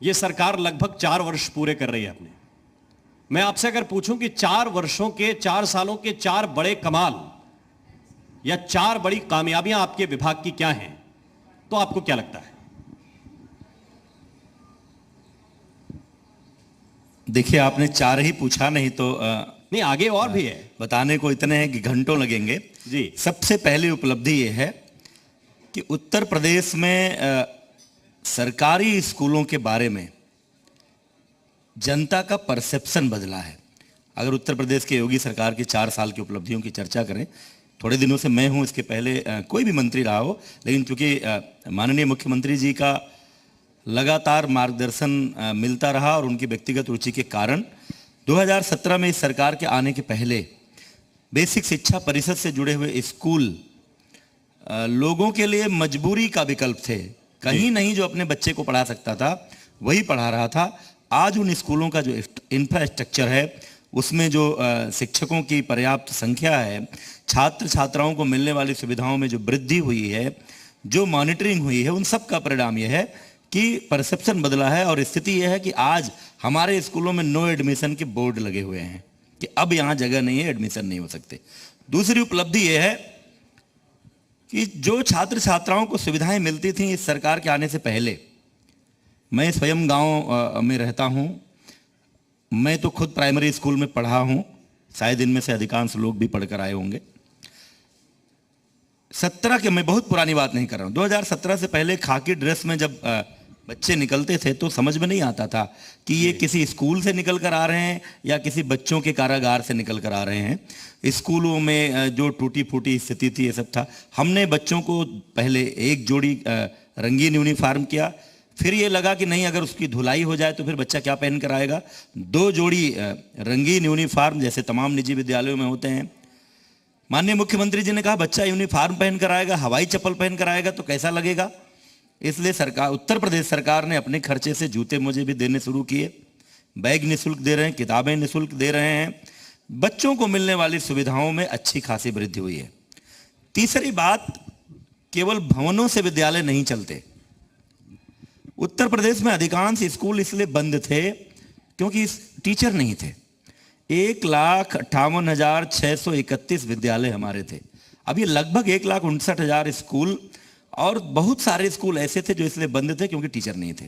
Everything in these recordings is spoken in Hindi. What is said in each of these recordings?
ये सरकार लगभग 4 वर्ष पूरे कर रही है अपने। मैं आपसे अगर पूछूं कि 4 वर्षों के 4 सालों के 4 बड़े कमाल या 4 बड़ी कामयाबियां आपके विभाग की क्या हैं, तो आपको क्या लगता है? देखिए, आपने 4 ही पूछा, नहीं तो नहीं, आगे और भी है। बताने को इतने हैं कि घंटों लगेंगे जी। सबसे पहली उपलब्धि यह है कि उत्तर प्रदेश में सरकारी स्कूलों के बारे में जनता का परसेप्शन बदला है। अगर उत्तर प्रदेश के योगी सरकार की 4 साल की उपलब्धियों की चर्चा करें, थोड़े दिनों से मैं हूं, इसके पहले कोई भी मंत्री रहा हो, लेकिन चूंकि माननीय मुख्यमंत्री जी का लगातार मार्गदर्शन मिलता रहा और उनकी व्यक्तिगत रुचि के कारण 2017 में इस सरकार के आने के पहले बेसिक शिक्षा परिषद से जुड़े हुए स्कूल लोगों के लिए मजबूरी का विकल्प थे। कहीं नहीं जो अपने बच्चे को पढ़ा सकता था वही पढ़ा रहा था। आज उन स्कूलों का जो इंफ्रास्ट्रक्चर है, उसमें जो शिक्षकों की पर्याप्त संख्या है, छात्र छात्राओं को मिलने वाली सुविधाओं में जो वृद्धि हुई है, जो मॉनिटरिंग हुई है, उन सब का परिणाम यह है कि परसेप्शन बदला है। और स्थिति यह है कि आज हमारे स्कूलों में नो एडमिशन के बोर्ड लगे हुए हैं कि अब यहाँ जगह नहीं है, एडमिशन नहीं हो सकते। दूसरी उपलब्धि यह है कि जो छात्र छात्राओं को सुविधाएं मिलती थी इस सरकार के आने से पहले, मैं स्वयं गांव में रहता हूं, मैं तो खुद प्राइमरी स्कूल में पढ़ा हूं, शायद इनमें से अधिकांश लोग भी पढ़कर आए होंगे। 17 के, मैं बहुत पुरानी बात नहीं कर रहा हूं, 2017 से पहले खाकी ड्रेस में जब बच्चे निकलते थे तो समझ में नहीं आता था कि ये किसी स्कूल से निकल कर आ रहे हैं या किसी बच्चों के कारागार से निकल कर आ रहे हैं। स्कूलों में जो टूटी फूटी स्थिति थी, ये सब था। हमने बच्चों को पहले एक जोड़ी रंगीन यूनिफॉर्म किया, फिर ये लगा कि नहीं, अगर उसकी धुलाई हो जाए तो फिर बच्चा क्या पहन कर आएगा। 2 जोड़ी रंगीन यूनिफॉर्म जैसे तमाम निजी विद्यालयों में होते हैं। माननीय मुख्यमंत्री जी ने कहा बच्चा यूनिफॉर्म पहन कर आएगा, हवाई चप्पल पहन कर आएगा तो कैसा लगेगा। इसलिए सरकार, उत्तर प्रदेश सरकार ने अपने खर्चे से जूते मोजे भी देने शुरू किए, बैग निःशुल्क दे रहे हैं, किताबें निःशुल्क दे रहे हैं। बच्चों को मिलने वाली सुविधाओं में अच्छी खासी वृद्धि हुई है। तीसरी बात, केवल भवनों से विद्यालय नहीं चलते। उत्तर प्रदेश में अधिकांश स्कूल इसलिए बंद थे क्योंकि टीचर नहीं थे। 1,58,631 विद्यालय हमारे थे। अब ये लगभग 1,59,000 स्कूल, और बहुत सारे स्कूल ऐसे थे जो इसलिए बंद थे क्योंकि टीचर नहीं थे।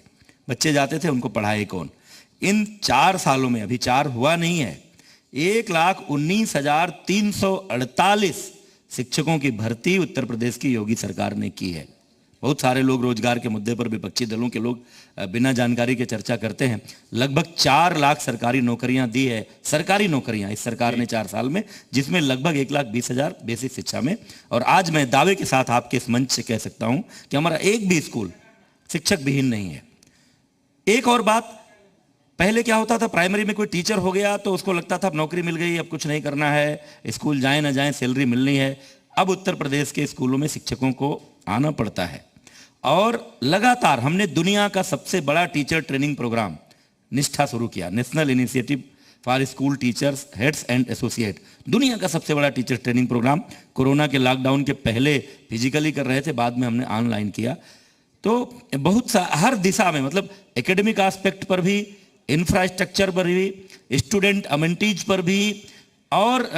बच्चे जाते थे, उनको पढ़ाए कौन। इन 4 सालों में, अभी 4 हुआ नहीं है, 1,19,348 शिक्षकों की भर्ती उत्तर प्रदेश की योगी सरकार ने की है। बहुत सारे लोग रोजगार के मुद्दे पर विपक्षी दलों के लोग बिना जानकारी के चर्चा करते हैं। लगभग 4 लाख सरकारी नौकरियां दी है, सरकारी नौकरियां इस सरकार ने 4 साल में, जिसमें लगभग 1,20,000 बेसिक शिक्षा में। और आज मैं दावे के साथ आपके इस मंच से कह सकता हूं कि हमारा एक भी स्कूल शिक्षक विहीन नहीं है। एक और बात, पहले क्या होता था, प्राइमरी में कोई टीचर हो गया तो उसको लगता था अब नौकरी मिल गई, अब कुछ नहीं करना है, स्कूल जाए ना जाए सैलरी मिलनी है। अब उत्तर प्रदेश के स्कूलों में शिक्षकों को आना पड़ता है। और लगातार हमने दुनिया का सबसे बड़ा टीचर ट्रेनिंग प्रोग्राम निष्ठा शुरू किया, national initiative for school teachers heads and associate. दुनिया का सबसे बड़ा टीचर ट्रेनिंग प्रोग्राम। कोरोना के लॉकडाउन के पहले फिजिकली कर रहे थे, बाद में हमने ऑनलाइन किया। तो बहुत सा हर दिशा में, मतलब एकेडमिक एस्पेक्ट पर भी, इंफ्रास्ट्रक्चर पर भी, स्टूडेंट अमेनिटीज पर भी, और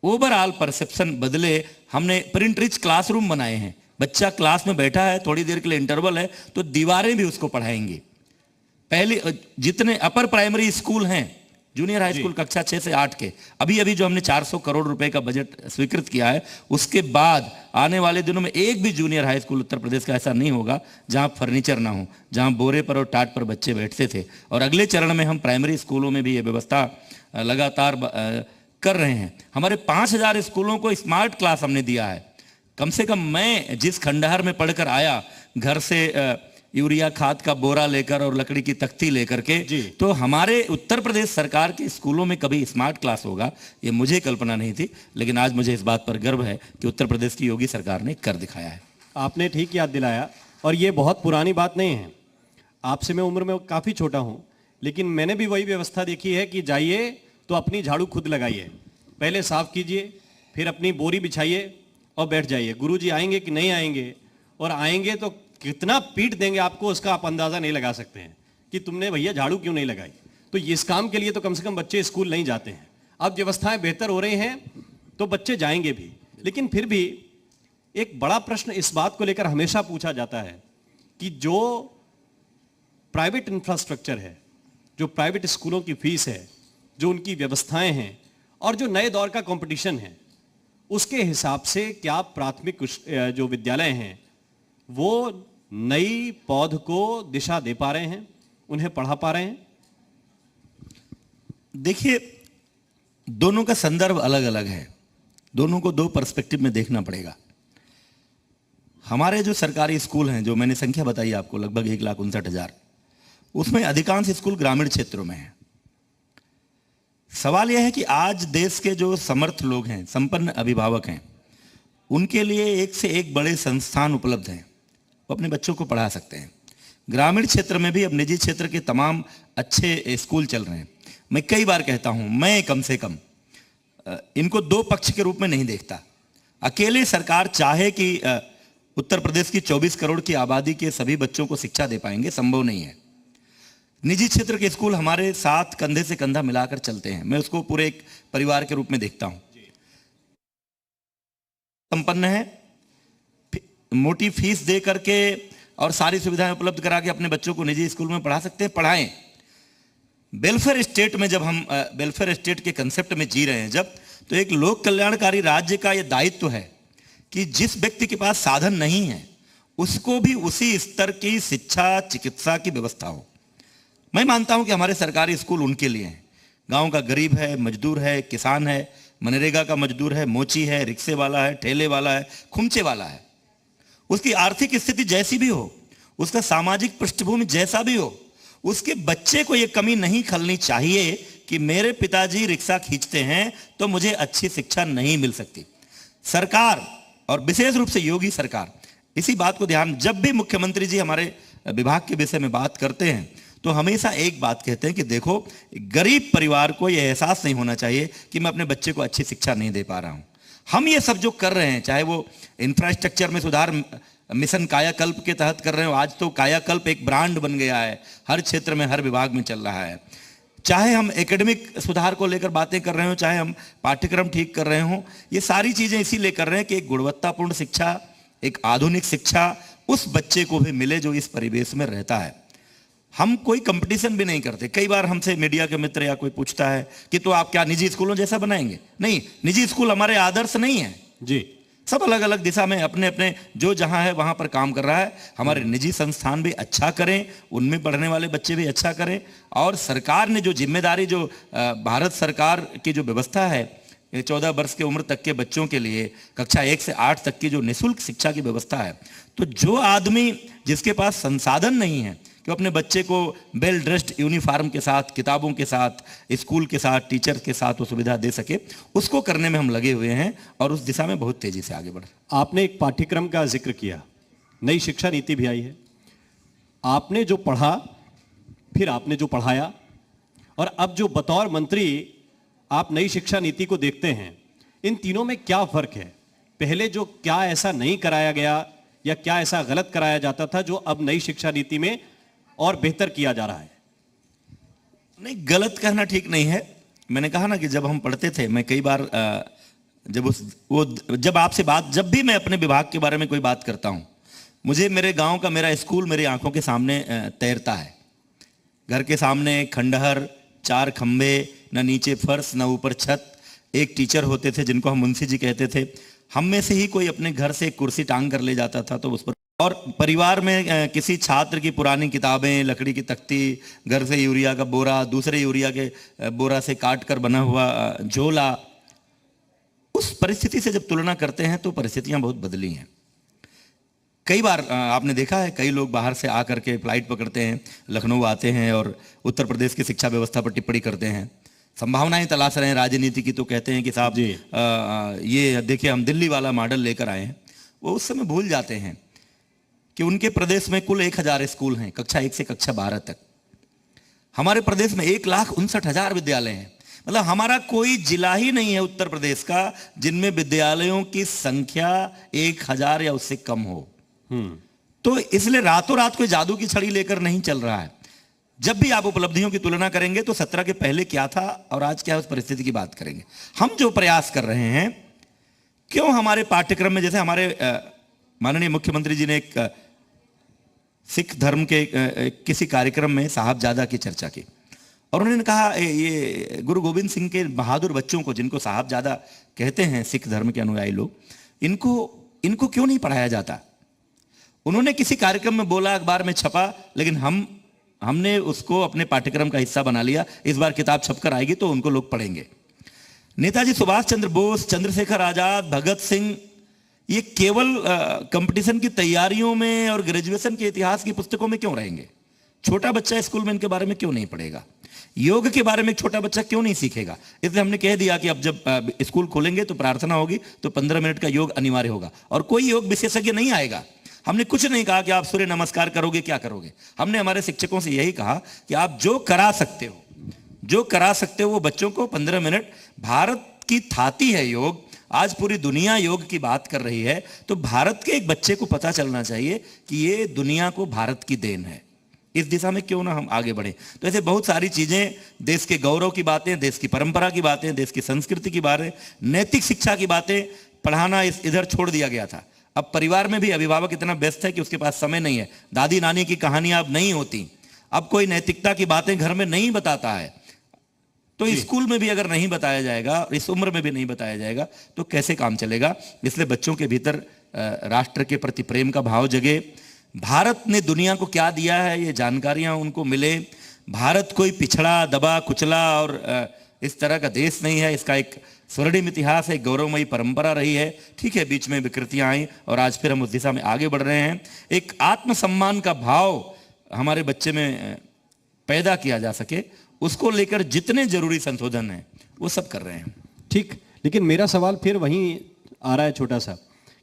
ओवरऑल परसेप्शन बदले। हमने प्रिंट रिच क्लासरूम बनाए हैं। बच्चा क्लास में बैठा है, थोड़ी देर के लिए इंटरवल है तो दीवारें भी उसको पढ़ाएंगी। पहले जितने अपर प्राइमरी स्कूल हैं, जूनियर हाई स्कूल कक्षा 6 से 8 के, अभी अभी जो हमने 400 करोड़ रुपए का बजट स्वीकृत किया है, उसके बाद आने वाले दिनों में एक भी junior high school Uttar Pradesh का ऐसा नहीं होगा जहां फर्नीचर ना हो, जहां बोरे पर और टाट पर बच्चे बैठते थे। और अगले चरण में हम प्राइमरी स्कूलों में भी ये व्यवस्था लगातार कर रहे हैं। हमारे 5,000 स्कूलों को स्मार्ट क्लास हमने दिया है। कम से कम मैं जिस खंडहर में पढ़कर आया, घर से यूरिया खाद का बोरा लेकर और लकड़ी की तख्ती लेकर के, तो हमारे उत्तर प्रदेश सरकार के स्कूलों में कभी स्मार्ट क्लास होगा ये मुझे कल्पना नहीं थी। लेकिन आज मुझे इस बात पर गर्व है कि उत्तर प्रदेश की योगी सरकार ने कर दिखाया है। आपने ठीक याद दिलाया, और ये बहुत पुरानी बात नहीं है। आपसे मैं उम्र में काफ़ी छोटा हूँ, लेकिन मैंने भी वही व्यवस्था देखी है कि जाइए तो अपनी झाड़ू खुद लगाइए, पहले साफ कीजिए, फिर अपनी बोरी बिछाइए और बैठ जाइए। गुरुजी आएंगे कि नहीं आएंगे, और आएंगे तो कितना पीट देंगे आपको, उसका आप अंदाज़ा नहीं लगा सकते हैं। कि तुमने भैया झाड़ू क्यों नहीं लगाई। तो इस काम के लिए तो कम से कम बच्चे स्कूल नहीं जाते हैं। अब व्यवस्थाएं बेहतर हो रही हैं तो बच्चे जाएंगे भी, लेकिन फिर भी एक बड़ा प्रश्न इस बात को लेकर हमेशा पूछा जाता है कि जो प्राइवेट इंफ्रास्ट्रक्चर है, जो प्राइवेट स्कूलों की फीस है, जो उनकी व्यवस्थाएं हैं और जो नए दौर का कंपटीशन है, उसके हिसाब से क्या प्राथमिक जो विद्यालय हैं वो नई पौध को दिशा दे पा रहे हैं, उन्हें पढ़ा पा रहे हैं? देखिए, दोनों का संदर्भ अलग अलग है, दोनों को दो पर्सपेक्टिव में देखना पड़ेगा। हमारे जो सरकारी स्कूल हैं, जो मैंने संख्या बताई आपको, लगभग 1,59,000, उसमें अधिकांश स्कूल ग्रामीण क्षेत्रों में हैं। सवाल यह है कि आज देश के जो समर्थ लोग हैं, संपन्न अभिभावक हैं, उनके लिए एक से एक बड़े संस्थान उपलब्ध हैं, वो अपने बच्चों को पढ़ा सकते हैं। ग्रामीण क्षेत्र में भी अब निजी क्षेत्र के तमाम अच्छे स्कूल चल रहे हैं। मैं कई बार कहता हूं, मैं कम से कम इनको दो पक्ष के रूप में नहीं देखता। अकेले सरकार चाहे कि उत्तर प्रदेश की 24 करोड़ की आबादी के सभी बच्चों को शिक्षा दे पाएंगे, संभव नहीं है। निजी क्षेत्र के स्कूल हमारे साथ कंधे से कंधा मिलाकर चलते हैं। मैं उसको पूरे एक परिवार के रूप में देखता हूं। संपन्न है, मोटी फीस दे करके और सारी सुविधाएं उपलब्ध करा के अपने बच्चों को निजी स्कूल में पढ़ा सकते हैं, पढ़ाएं। वेलफेयर स्टेट में जब हम वेलफेयर स्टेट के कंसेप्ट में जी रहे हैं जब, तो एक लोक कल्याणकारी राज्य का यह दायित्व है कि जिस व्यक्ति के पास साधन नहीं है उसको भी उसी स्तर की शिक्षा, चिकित्सा की व्यवस्था हो। मैं मानता हूं कि हमारे सरकारी स्कूल उनके लिए हैं। गांव का गरीब है, मजदूर है, किसान है, मनरेगा का मजदूर है, मोची है, रिक्शे वाला है, ठेले वाला है, खुमचे वाला है, उसकी आर्थिक स्थिति जैसी भी हो, उसका सामाजिक पृष्ठभूमि जैसा भी हो, उसके बच्चे को यह कमी नहीं खलनी चाहिए कि मेरे पिताजी रिक्शा खींचते हैं तो मुझे अच्छी शिक्षा नहीं मिल सकती। सरकार और विशेष रूप से योगी सरकार इसी बात को ध्यान, जब भी मुख्यमंत्री जी हमारे विभाग के विषय में बात करते हैं तो हमेशा एक बात कहते हैं कि देखो, गरीब परिवार को यह एहसास नहीं होना चाहिए कि मैं अपने बच्चे को अच्छी शिक्षा नहीं दे पा रहा हूं। हम ये सब जो कर रहे हैं, चाहे वो इंफ्रास्ट्रक्चर में सुधार मिशन कायाकल्प के तहत कर रहे हो, आज तो कायाकल्प एक ब्रांड बन गया है, हर क्षेत्र में, हर विभाग में चल रहा है। चाहे हम एकेडमिक सुधार को लेकर बातें कर रहे हो, चाहे हम पाठ्यक्रम ठीक कर रहे हो, ये सारी चीजें इसीलिए कर रहे हैं कि एक गुणवत्तापूर्ण शिक्षा, एक आधुनिक शिक्षा उस बच्चे को भी मिले जो इस परिवेश में रहता है। हम कोई कंपटीशन भी नहीं करते। कई बार हमसे मीडिया के मित्र या कोई पूछता है कि तो आप क्या निजी स्कूलों जैसा बनाएंगे? नहीं, निजी स्कूल हमारे आदर्श नहीं है जी। सब अलग अलग दिशा में अपने अपने जो जहां है वहां पर काम कर रहा है। हमारे निजी संस्थान भी अच्छा करें, उनमें पढ़ने वाले बच्चे भी अच्छा करें, और सरकार ने जो जिम्मेदारी, जो भारत सरकार की जो व्यवस्था है 14 वर्ष की उम्र तक के बच्चों के लिए कक्षा 1 से 8 तक की जो निःशुल्क शिक्षा की व्यवस्था है, तो जो आदमी जिसके पास संसाधन नहीं है कि अपने बच्चे को वेल ड्रेस्ड यूनिफॉर्म के साथ, किताबों के साथ, स्कूल के साथ, टीचर के साथ वो सुविधा दे सके, उसको करने में हम लगे हुए हैं और उस दिशा में बहुत तेजी से आगे बढ़। आपने एक पाठ्यक्रम का जिक्र किया, नई शिक्षा नीति भी आई है। आपने जो पढ़ा, फिर आपने जो पढ़ाया, और अब जो बतौर मंत्री आप नई शिक्षा नीति को देखते हैं, इन तीनों में क्या फर्क है? पहले जो क्या ऐसा नहीं कराया गया या क्या ऐसा गलत कराया जाता था जो अब नई शिक्षा नीति में और बेहतर किया जा रहा है? नहीं, गलत कहना ठीक नहीं है। मैंने कहा ना कि जब हम पढ़ते थे, मैं कई बार जब आपसे बात, जब भी मैं अपने विभाग के बारे में कोई बात करता हूं, मुझे मेरे गांव का मेरा स्कूल मेरी आंखों के सामने तैरता है। घर के सामने खंडहर, 4 खंबे, न नीचे फर्श न ऊपर छत, एक टीचर होते थे जिनको हम मुंशी जी कहते थे। हम में से ही कोई अपने घर से एक कुर्सी टांग कर ले जाता था तो उस पर, और परिवार में किसी छात्र की पुरानी किताबें, लकड़ी की तख्ती, घर से यूरिया का बोरा, दूसरे यूरिया के बोरा से काट कर बना हुआ झोला। उस परिस्थिति से जब तुलना करते हैं तो परिस्थितियां बहुत बदली हैं। कई बार आपने देखा है, कई लोग बाहर से आकर के फ्लाइट पकड़ते हैं, लखनऊ आते हैं और उत्तर प्रदेश की शिक्षा व्यवस्था पर टिप्पणी करते हैं, संभावनाएं तलाश रहे हैं राजनीति की, तो कहते हैं कि साहब ये देखिए हम दिल्ली वाला मॉडल लेकर आए हैं। वो उस समय भूल जाते हैं कि उनके प्रदेश में कुल 1000 स्कूल हैं, कक्षा 1 से कक्षा 12 तक। हमारे प्रदेश में 1,59,000 विद्यालय हैं। मतलब हमारा कोई जिला ही नहीं है उत्तर प्रदेश का जिनमें विद्यालयों की संख्या 1000 या उससे कम हो। तो इसलिए रातों रात कोई जादू की छड़ी लेकर नहीं चल रहा है। जब भी आप उपलब्धियों की तुलना करेंगे तो 17 के पहले क्या था और आज क्या है, उस परिस्थिति की बात करेंगे। हम जो प्रयास कर रहे हैं, क्यों हमारे पाठ्यक्रम में, जैसे हमारे माननीय मुख्यमंत्री जी ने एक सिख धर्म के किसी कार्यक्रम में साहबजादा की चर्चा की और उन्होंने कहा ये गुरु गोविंद सिंह के बहादुर बच्चों को, जिनको साहबजादा कहते हैं सिख धर्म के अनुयायी लोग, इनको क्यों नहीं पढ़ाया जाता। उन्होंने किसी कार्यक्रम में बोला, अखबार में छपा, लेकिन हमने उसको अपने पाठ्यक्रम का हिस्सा बना लिया। इस बार किताब छपकर आएगी तो उनको लोग पढ़ेंगे। नेताजी सुभाष चंद्र बोस, चंद्रशेखर आजाद, भगत सिंह, ये केवल कंपटीशन की तैयारियों में और ग्रेजुएशन के इतिहास की पुस्तकों में क्यों रहेंगे। छोटा बच्चा स्कूल में इनके बारे में क्यों नहीं पढ़ेगा, योग के बारे में एक छोटा बच्चा क्यों नहीं सीखेगा। इसलिए हमने कह दिया कि अब जब स्कूल खोलेंगे तो प्रार्थना होगी तो 15 मिनट का योग अनिवार्य होगा और कोई योग विशेषज्ञ नहीं आएगा। हमने कुछ नहीं कहा कि आप सूर्य नमस्कार करोगे, क्या करोगे। हमने हमारे शिक्षकों से यही कहा कि आप जो करा सकते हो वो बच्चों को 15 मिनट। भारत की थाती है योग, आज पूरी दुनिया योग की बात कर रही है, तो भारत के एक बच्चे को पता चलना चाहिए कि ये दुनिया को भारत की देन है। इस दिशा में क्यों ना हम आगे बढ़ें। तो ऐसे बहुत सारी चीजें, देश के गौरव की बातें, देश की परंपरा की बातें, देश की संस्कृति की बातें, नैतिक शिक्षा की बातें पढ़ाना इधर छोड़ दिया गया था। अब परिवार में भी अभिभावक इतना व्यस्त है कि उसके पास समय नहीं है। दादी नानी की कहानियां अब नहीं होती, अब कोई नैतिकता की बातें घर में नहीं बताता है। तो स्कूल में भी अगर नहीं बताया जाएगा, इस उम्र में भी नहीं बताया जाएगा, तो कैसे काम चलेगा। इसलिए बच्चों के भीतर राष्ट्र के प्रति प्रेम का भाव जगे, भारत ने दुनिया को क्या दिया है ये जानकारियां उनको मिले। भारत कोई पिछड़ा, दबा, कुचला और इस तरह का देश नहीं है। इसका एक स्वर्णिम इतिहास है, गौरवमयी परंपरा रही है। ठीक है, बीच में विकृतियां आई और आज फिर हम उस दिशा में आगे बढ़ रहे हैं। एक आत्मसम्मान का भाव हमारे बच्चे में पैदा किया जा सके, उसको लेकर जितने जरूरी संशोधन हैं वो सब कर रहे हैं। ठीक, लेकिन मेरा सवाल फिर वहीं आ रहा है छोटा सा,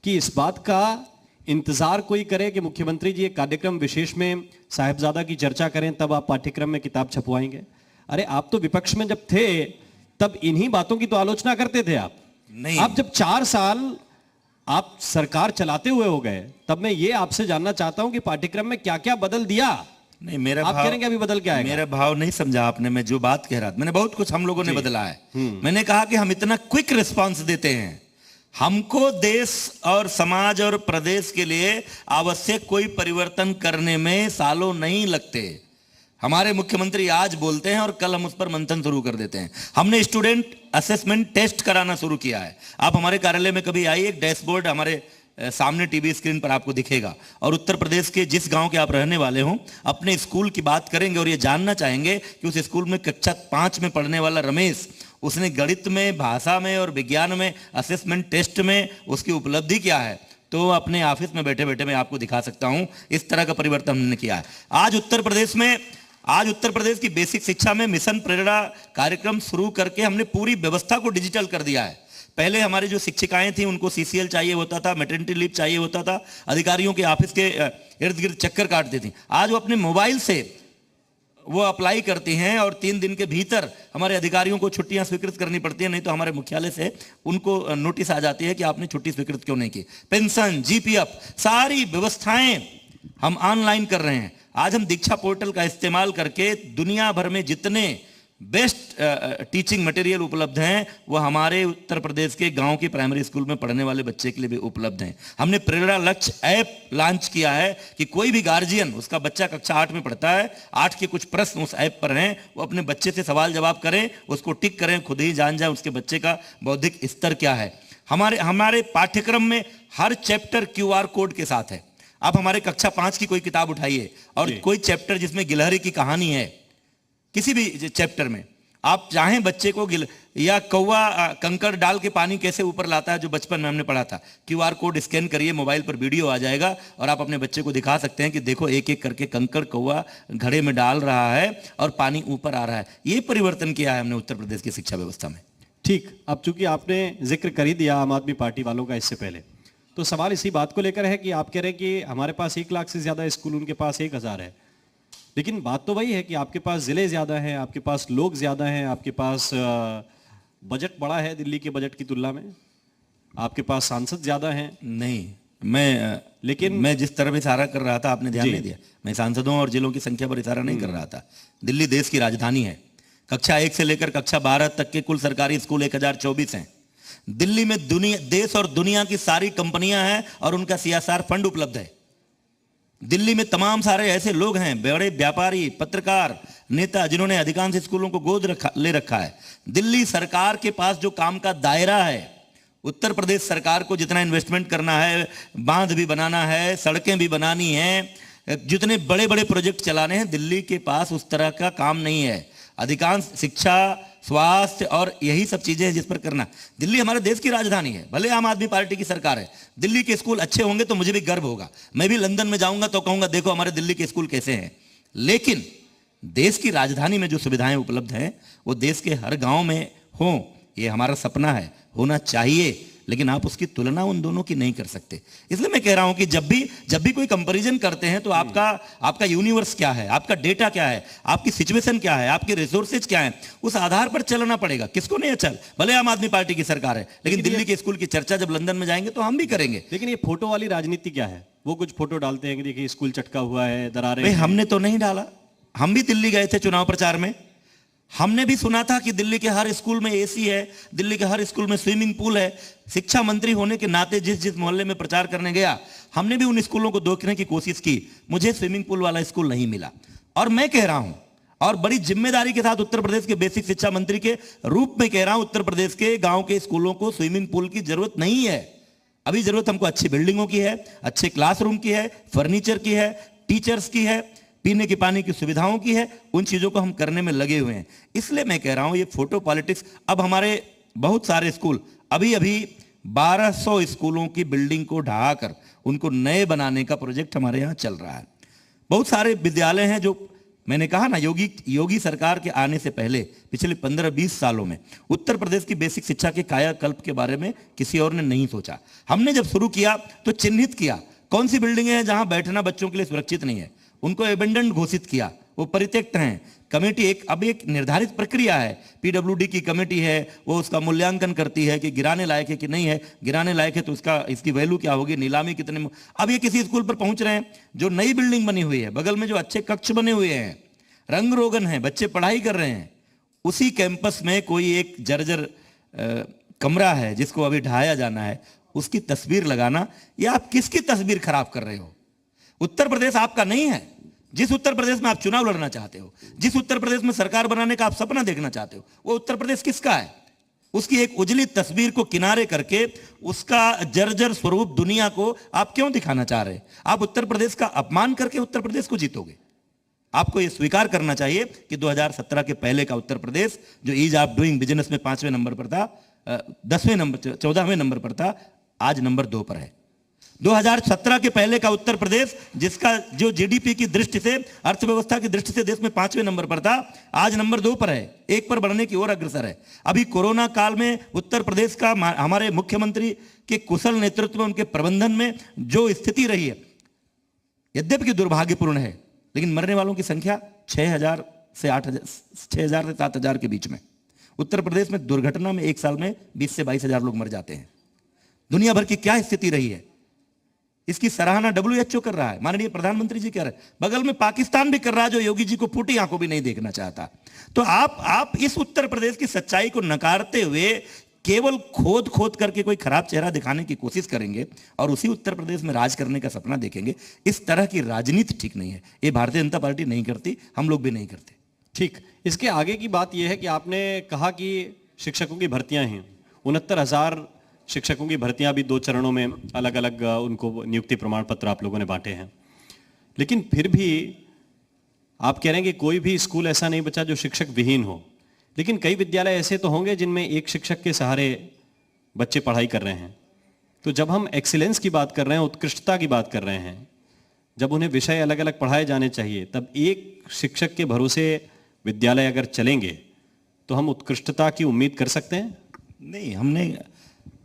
कि इस बात का इंतजार कोई करे कि मुख्यमंत्री जी एक कार्यक्रम विशेष में साहिबजादा की चर्चा करें तब आप पाठ्यक्रम में किताब छपवाएंगे। अरे आप तो विपक्ष में जब थे तब इन्हीं बातों की तो आलोचना करते थे आप। नहीं, आप जब 4 साल आप सरकार चलाते हुए हो गए, तब मैं ये आपसे जानना चाहता हूं कि पाठ्यक्रम में क्या क्या बदल दिया। नहीं, मेरा आप भाव, कह रहे हैं कि अभी बदल क्या है। मेरा भाव नहीं समझा आपने। मैं जो बात कह रहा था, मैंने बहुत कुछ हम लोगों ने बदला है। मैंने कहा कि हम इतना क्विक रिस्पांस देते हैं, हमको देश और समाज और प्रदेश के लिए आवश्यक कोई परिवर्तन करने में सालों नहीं लगते। हमारे मुख्यमंत्री आज बोलते हैं और कल हम उस पर मंथन शुरू कर देते हैं। हमने स्टूडेंट असेसमेंट टेस्ट कराना शुरू किया है। आप हमारे कार्यालय में कभी आइए, एक डैशबोर्ड हमारे सामने टीवी स्क्रीन पर आपको दिखेगा और उत्तर प्रदेश के जिस गांव के आप रहने वाले हो अपने स्कूल की बात करेंगे और ये जानना चाहेंगे कि उस स्कूल में कक्षा 5 में पढ़ने वाला रमेश, उसने गणित में, भाषा में और विज्ञान में असेसमेंट टेस्ट में उसकी उपलब्धि क्या है, तो अपने ऑफिस में बैठे बैठे मैं आपको दिखा सकता हूं। इस तरह का परिवर्तन हमने किया है। आज उत्तर प्रदेश की बेसिक शिक्षा में मिशन प्रेरणा कार्यक्रम शुरू करके हमने पूरी व्यवस्था को डिजिटल कर दिया है। पहले हमारी जो शिक्षिकाएं थी उनको सीसीएल चाहिए होता था, मैटरनिटी लीव चाहिए होता था, अधिकारियों के ऑफिस के इर्द गिर्द चक्कर काटती थी। आज वो अपने मोबाइल से वो अप्लाई करती हैं और 3 दिन के भीतर हमारे अधिकारियों को छुट्टियां स्वीकृत करनी पड़ती है, नहीं तो हमारे मुख्यालय से उनको नोटिस आ जाती है कि आपने छुट्टी स्वीकृत क्यों नहीं की। पेंशन, जीपीएफ, सारी व्यवस्थाएं हम ऑनलाइन कर रहे हैं। आज हम दीक्षा पोर्टल का इस्तेमाल करके दुनिया भर में जितने बेस्ट टीचिंग मटेरियल उपलब्ध हैं वो हमारे उत्तर प्रदेश के गांव के प्राइमरी स्कूल में पढ़ने वाले बच्चे के लिए भी उपलब्ध हैं। हमने प्रेरणा लक्ष्य ऐप लॉन्च किया है कि कोई भी गार्जियन, उसका बच्चा कक्षा 8 में पढ़ता है, 8 के कुछ प्रश्न उस ऐप पर हैं, वो अपने बच्चे से सवाल जवाब करें, उसको टिक करें, खुद ही जान जाए उसके बच्चे का बौद्धिक स्तर क्या है। हमारे पाठ्यक्रम में हर चैप्टर QR कोड के साथ है। आप हमारे कक्षा 5 की कोई किताब उठाइए और कोई चैप्टर जिसमें गिलहरी की कहानी है, किसी भी चैप्टर में आप चाहें बच्चे को या कौवा कंकड़ डाल के पानी कैसे ऊपर लाता है, जो बचपन में हमने पढ़ा था, QR कोड स्कैन करिए, मोबाइल पर वीडियो आ जाएगा और आप अपने बच्चे को दिखा सकते हैं कि देखो एक एक करके कंकड़ कौवा घड़े में डाल रहा है और पानी ऊपर आ रहा है। ये परिवर्तन किया है हमने उत्तर प्रदेश की शिक्षा व्यवस्था में। ठीक, अब चूंकि आपने जिक्र कर ही दिया आम आदमी पार्टी वालों का इससे पहले, तो सवाल इसी बात को लेकर है कि आप कह रहे हैं कि हमारे पास 1 लाख से ज्यादा स्कूल, उनके पास 1000 है। लेकिन बात तो वही है कि आपके पास जिले ज्यादा हैं, आपके पास लोग ज्यादा हैं, आपके पास बजट बड़ा है दिल्ली के बजट की तुलना में, आपके पास सांसद ज्यादा हैं। नहीं, लेकिन मैं जिस तरफ इशारा कर रहा था आपने ध्यान नहीं दिया। मैं सांसदों और जिलों की संख्या पर इशारा नहीं कर रहा था। दिल्ली देश की राजधानी है। कक्षा 1 से लेकर कक्षा 12 तक के कुल सरकारी स्कूल 1024 हैं। दिल्ली में देश और दुनिया की सारी कंपनियां हैं और उनका CSR फंड उपलब्ध है। दिल्ली में तमाम सारे ऐसे लोग हैं, बड़े व्यापारी, पत्रकार, नेता, जिन्होंने अधिकांश स्कूलों को गोद ले रखा है। दिल्ली सरकार के पास जो काम का दायरा है, उत्तर प्रदेश सरकार को जितना इन्वेस्टमेंट करना है, बांध भी बनाना है, सड़कें भी बनानी है, जितने बड़े बड़े प्रोजेक्ट चलाने हैं, दिल्ली के पास उस तरह का काम नहीं है। अधिकांश शिक्षा, स्वास्थ्य और यही सब चीजें हैं जिस पर करना। दिल्ली हमारे देश की राजधानी है, भले आम आदमी पार्टी की सरकार है। दिल्ली के स्कूल अच्छे होंगे तो मुझे भी गर्व होगा। मैं भी लंदन में जाऊंगा तो कहूंगा देखो हमारे दिल्ली के स्कूल कैसे हैं। लेकिन देश की राजधानी में जो सुविधाएं उपलब्ध हैं वो देश के हर गांव में हों, ये हमारा सपना है, होना चाहिए। लेकिन आप उसकी तुलना उन दोनों की नहीं कर सकते। इसलिए मैं कह रहा हूं कि जब भी कोई कंपैरिजन करते हैं तो आपका यूनिवर्स क्या है, आपका डेटा क्या है, आपकी सिचुएशन क्या है, आपके रिसोर्सेज क्या है, उस आधार पर चलना पड़ेगा। किसको नहीं अच्छा, भले आम आदमी पार्टी की सरकार है, लेकिन दिल्ली के स्कूल की चर्चा जब लंदन में जाएंगे तो हम भी करेंगे। लेकिन ये फोटो वाली राजनीति क्या है? वो कुछ फोटो डालते हैं कि देखिए स्कूल चटका हुआ है, दरारें हैं। हमने तो नहीं डाला। हम भी दिल्ली गए थे चुनाव प्रचार में। हमने भी सुना था कि दिल्ली के हर स्कूल में AC है, दिल्ली के हर स्कूल में स्विमिंग पूल है। शिक्षा मंत्री होने के नाते जिस मोहल्ले में प्रचार करने गया, हमने भी उन स्कूलों को देखने की कोशिश की। मुझे स्विमिंग पूल वाला स्कूल नहीं मिला। और मैं कह रहा हूं, और बड़ी जिम्मेदारी के साथ उत्तर प्रदेश के बेसिक शिक्षा मंत्री के रूप में कह रहा हूं, उत्तर प्रदेश के गांव के स्कूलों को स्विमिंग पूल की जरूरत नहीं है। अभी जरूरत हमको अच्छी बिल्डिंगों की है, अच्छे क्लासरूम की है, फर्नीचर की है, टीचर्स की है, पीने के पानी की सुविधाओं की है। उन चीजों को हम करने में लगे हुए हैं। इसलिए मैं कह रहा हूं ये फोटो पॉलिटिक्स। अब हमारे बहुत सारे स्कूल, अभी 1200 स्कूलों की बिल्डिंग को ढहाकर उनको नए बनाने का प्रोजेक्ट हमारे यहाँ चल रहा है। बहुत सारे विद्यालय हैं जो मैंने कहा ना, योगी सरकार के आने से पहले पिछले 15-20 सालों में उत्तर प्रदेश की बेसिक शिक्षा के कायाकल्प के बारे में किसी और ने नहीं सोचा। हमने जब शुरू किया तो चिन्हित किया कौन सी बिल्डिंगें हैं जहां बैठना बच्चों के लिए सुरक्षित नहीं है, उनको एबेंडेंट घोषित किया, वो परित्यक्त हैं। कमेटी अब एक निर्धारित प्रक्रिया है, PWD की कमेटी है, वो उसका मूल्यांकन करती है कि गिराने लायक है कि नहीं है। गिराने लायक है तो इसकी वैल्यू क्या होगी, नीलामी कितने। अब ये किसी स्कूल पर पहुंच रहे हैं जो नई बिल्डिंग बनी हुई है, बगल में जो अच्छे कक्ष बने हुए हैं, रंग रोगन है, बच्चे पढ़ाई कर रहे हैं, उसी कैंपस में कोई एक जर्जर कमरा है जिसको अभी ढहाया जाना है, उसकी तस्वीर लगाना, या आप किसकी तस्वीर खराब कर रहे हो? उत्तर प्रदेश आपका नहीं है। जिस उत्तर प्रदेश में आप चुनाव लड़ना चाहते हो, जिस उत्तर प्रदेश में सरकार बनाने का आप सपना देखना चाहते हो, वो उत्तर प्रदेश किसका है? उसकी एक उजली तस्वीर को किनारे करके उसका जर्जर स्वरूप दुनिया को आप क्यों दिखाना चाह रहे हैं? आप उत्तर प्रदेश का अपमान करके उत्तर प्रदेश को जीतोगे। आपको यह स्वीकार करना चाहिए कि 2017 के पहले का उत्तर प्रदेश, जो ईज ऑफ डूइंग बिजनेस में 5वें नंबर पर था, 14वें नंबर पर था, आज नंबर 2 पर है। 2017 के पहले का उत्तर प्रदेश, जिसका जो GDP की दृष्टि से, अर्थव्यवस्था की दृष्टि से देश में 5वें नंबर पर था, आज नंबर 2 पर है, 1 पर बढ़ने की ओर अग्रसर है। अभी कोरोना काल में उत्तर प्रदेश का हमारे मुख्यमंत्री के कुशल नेतृत्व में, उनके प्रबंधन में जो स्थिति रही है, यद्यपि कि दुर्भाग्यपूर्ण है, लेकिन मरने वालों की संख्या 6,000 से 7,000 के बीच में। उत्तर प्रदेश में दुर्घटना में एक साल में 20 से 22,000 लोग मर जाते हैं। दुनिया भर की क्या स्थिति रही है, इसकी सराहना WHO कर रहा है, माननीय प्रधानमंत्री जी कह रहे हैं, बगल में पाकिस्तान भी कर रहा है जो योगी जी को फूटी आंखों भी नहीं देखना चाहता। तो आप इस उत्तर प्रदेश की सच्चाई को नकारते हुए केवल खोद करके कोई खराब चेहरा दिखाने की कोशिश करेंगे और उसी उत्तर प्रदेश में राज करने का सपना देखेंगे। इस तरह की राजनीति ठीक नहीं है। ये भारतीय जनता पार्टी नहीं करती, हम लोग भी नहीं करते। ठीक, इसके आगे की बात यह है कि आपने कहा कि शिक्षकों की भर्तियां हैं, 69,000 शिक्षकों की भर्तियां भी 2 चरणों में अलग अलग उनको नियुक्ति प्रमाण पत्र आप लोगों ने बांटे हैं। लेकिन फिर भी आप कह रहे हैं कि कोई भी स्कूल ऐसा नहीं बचा जो शिक्षक विहीन हो। लेकिन कई विद्यालय ऐसे तो होंगे जिनमें एक शिक्षक के सहारे बच्चे पढ़ाई कर रहे हैं। तो जब हम एक्सीलेंस की बात कर रहे हैं, उत्कृष्टता की बात कर रहे हैं, जब उन्हें विषय अलग अलग पढ़ाए जाने चाहिए, तब एक शिक्षक के भरोसे विद्यालय अगर चलेंगे तो हम उत्कृष्टता की उम्मीद कर सकते हैं? नहीं,